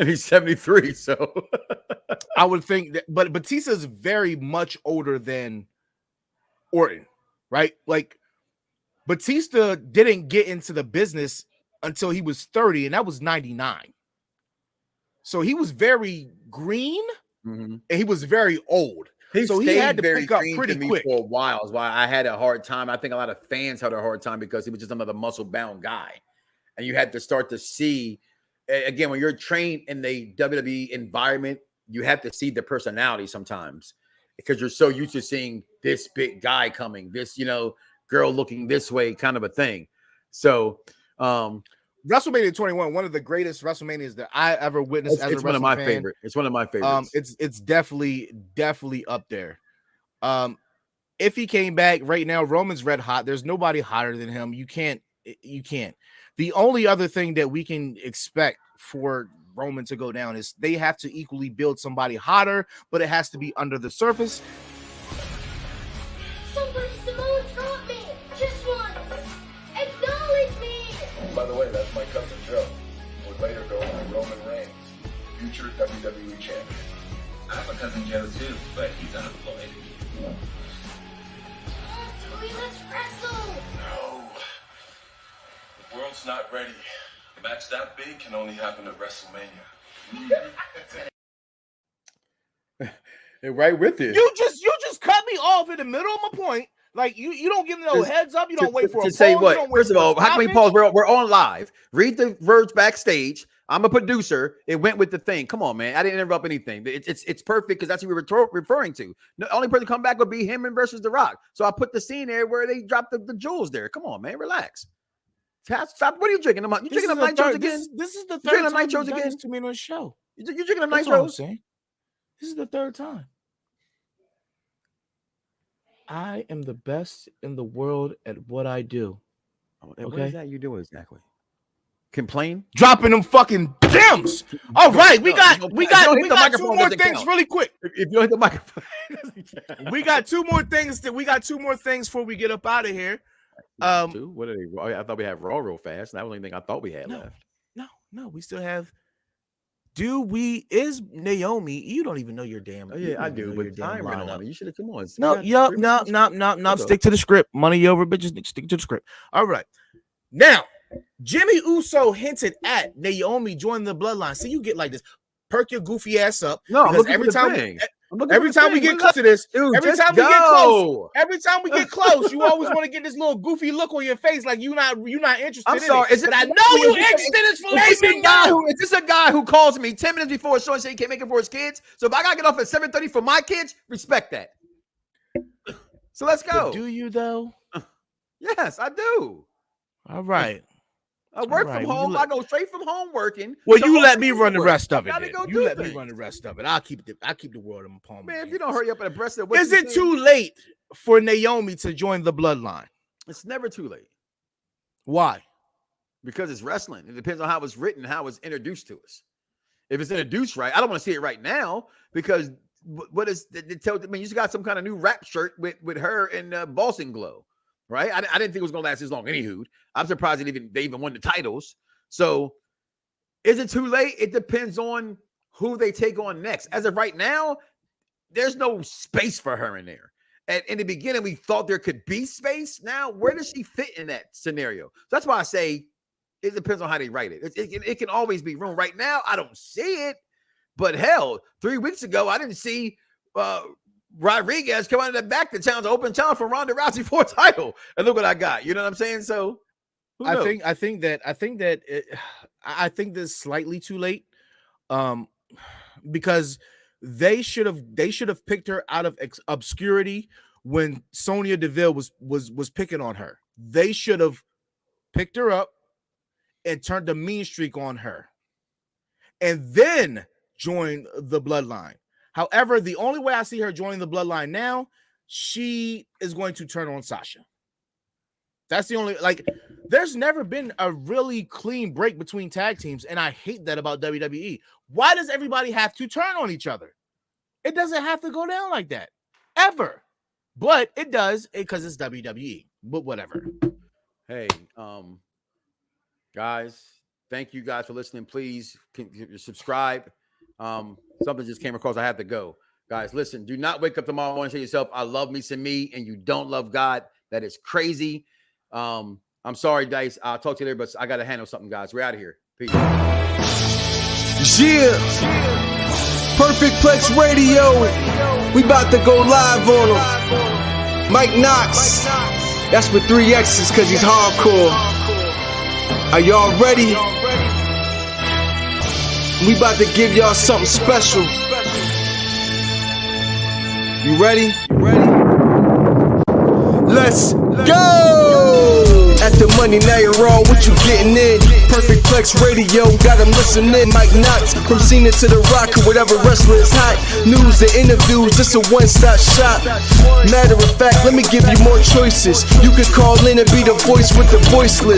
S2: he's 73, so
S3: I would think that, but Batista's very much older than Orton, right? Like Batista didn't get into the business until he was 30, and that was 99. So he was very green and he was very old. So he had to pick up pretty quick
S2: for a while. Is why I had a hard time. I think a lot of fans had a hard time because he was just another muscle-bound guy, and you had to start to see again when you're trained in the WWE environment. You have to see the personality sometimes because you're so used to seeing this big guy coming, this girl looking this way, kind of a thing. So,
S3: WrestleMania 21, one of the greatest WrestleManias that I ever witnessed. It's one of my
S2: favorites. It's one of my favorites.
S3: It's definitely up there. If he came back right now, Roman's red hot. There's nobody hotter than him. You can't. The only other thing that we can expect for Roman to go down is they have to equally build somebody hotter, but it has to be under the surface.
S11: Somebody Samoa dropped me. Just once. Acknowledge me.
S12: By the way, that's my cousin Joe, who would later go on Roman Reigns, future WWE champion.
S8: I have a cousin Joe too, but he's unemployed.
S11: Tony, let's wrestle.
S12: No. The world's not ready. A match that big can only happen at WrestleMania.
S2: Right with you.
S3: You just cut me off in the middle of my point. Like you don't give me no heads up. You don't wait for a
S2: say
S3: pause,
S2: what. First of all, how can we pause? We're on live. Read the words backstage. I'm a producer. It went with the thing. Come on, man. I didn't interrupt anything. It's perfect because that's what we were referring to. The only person to come back would be him and versus The Rock. So I put the scene there where they dropped the jewels there. Come on, man. Relax. Stop. What are you drinking? You drinking them nitros again?
S3: This is the third time you've done this to me on the show.
S2: You drinking them
S3: That's what I'm
S2: nitros?
S3: saying. This is the third time. I am the best in the world at what I do.
S2: Okay? What is that you do exactly? Complain?
S3: Dropping them fucking gems. All right, we got two more things really quick.
S2: If you hit the microphone,
S3: we got two more things before we get up out of here.
S2: What are they? I thought we had Raw real fast. That was the only thing I thought we had left.
S3: No, we still have. Is Naomi? You don't even know your damn.
S2: Oh, yeah, I do. But time ran on. You should have come on.
S3: No. Stick to the script. Money over bitches. Stick to the script. All right. Now, Jimmy Uso hinted at Naomi joining the Bloodline. See, you get like this. Perk your goofy ass up.
S2: No,
S3: because every time we get close to this, every time we get close, you always want to get this little goofy look on your face, like you're not interested.
S2: I'm sorry,
S3: but I know you interested in filet.
S2: Is this a guy who calls me 10 minutes before a show and say he can't make it for his kids? So if I gotta get off at 7:30 for my kids, respect that. So let's go.
S3: But do you though?
S2: Yes, I do.
S3: All right.
S2: I work from home. I go straight from home working.
S3: Well, you let me run the rest of it. You let me run the rest of it. I'll keep the world in my palm.
S2: Man, if you don't hurry up and abreast of
S3: is it too late for Naomi to join the Bloodline?
S2: It's never too late.
S3: Why?
S2: Because it's wrestling. It depends on how it's written, how it's introduced to us. If it's introduced right, I don't want to see it right now because what is it tell? I mean, you just got some kind of new rap shirt with her and Boston Glow. Right, I didn't think it was gonna last as long. Anywho, I'm surprised they even won the titles. So, is it too late? It depends on who they take on next. As of right now, there's no space for her in there. And in the beginning, we thought there could be space. Now, where does she fit in that scenario? So that's why I say it depends on how they write it. It can always be room. Right now, I don't see it. But hell, 3 weeks ago, I didn't see. Rodriguez come out of the back to challenge, open challenge for Ronda Rousey for a title, and look what I got. You know what I'm saying? So,
S3: I think this slightly too late, because they should have picked her out of obscurity when Sonya Deville was picking on her. They should have picked her up and turned the mean streak on her, and then joined the Bloodline. However, the only way I see her joining the Bloodline now, she is going to turn on Sasha. That's the only, there's never been a really clean break between tag teams, and I hate that about WWE. Why does everybody have to turn on each other? It doesn't have to go down like that, ever. But it does, because it's WWE, but whatever.
S2: Hey, guys, thank you guys for listening. Please subscribe. Something just came across. I have to go. Guys, listen, do not wake up tomorrow morning and say to yourself, I love me some me, and you don't love God. That is crazy. I'm sorry, Dice. I'll talk to you later, but I got to handle something, guys. We're out of here. Peace.
S1: Yeah. Perfect Plex Radio. We about to go live on him. Mike Knoxxx. That's with 3 X's cause he's hardcore. Are y'all ready? We about to give y'all something special. You ready? Let's go! At the money, now you're all what you getting in. Perfect Plex Radio, got them listening. Mike Knoxxx, from Cena to The Rock, or whatever wrestler is hot. News and interviews, this a one-stop shop. Matter of fact, let me give you more choices. You could call in and be the voice with the voiceless.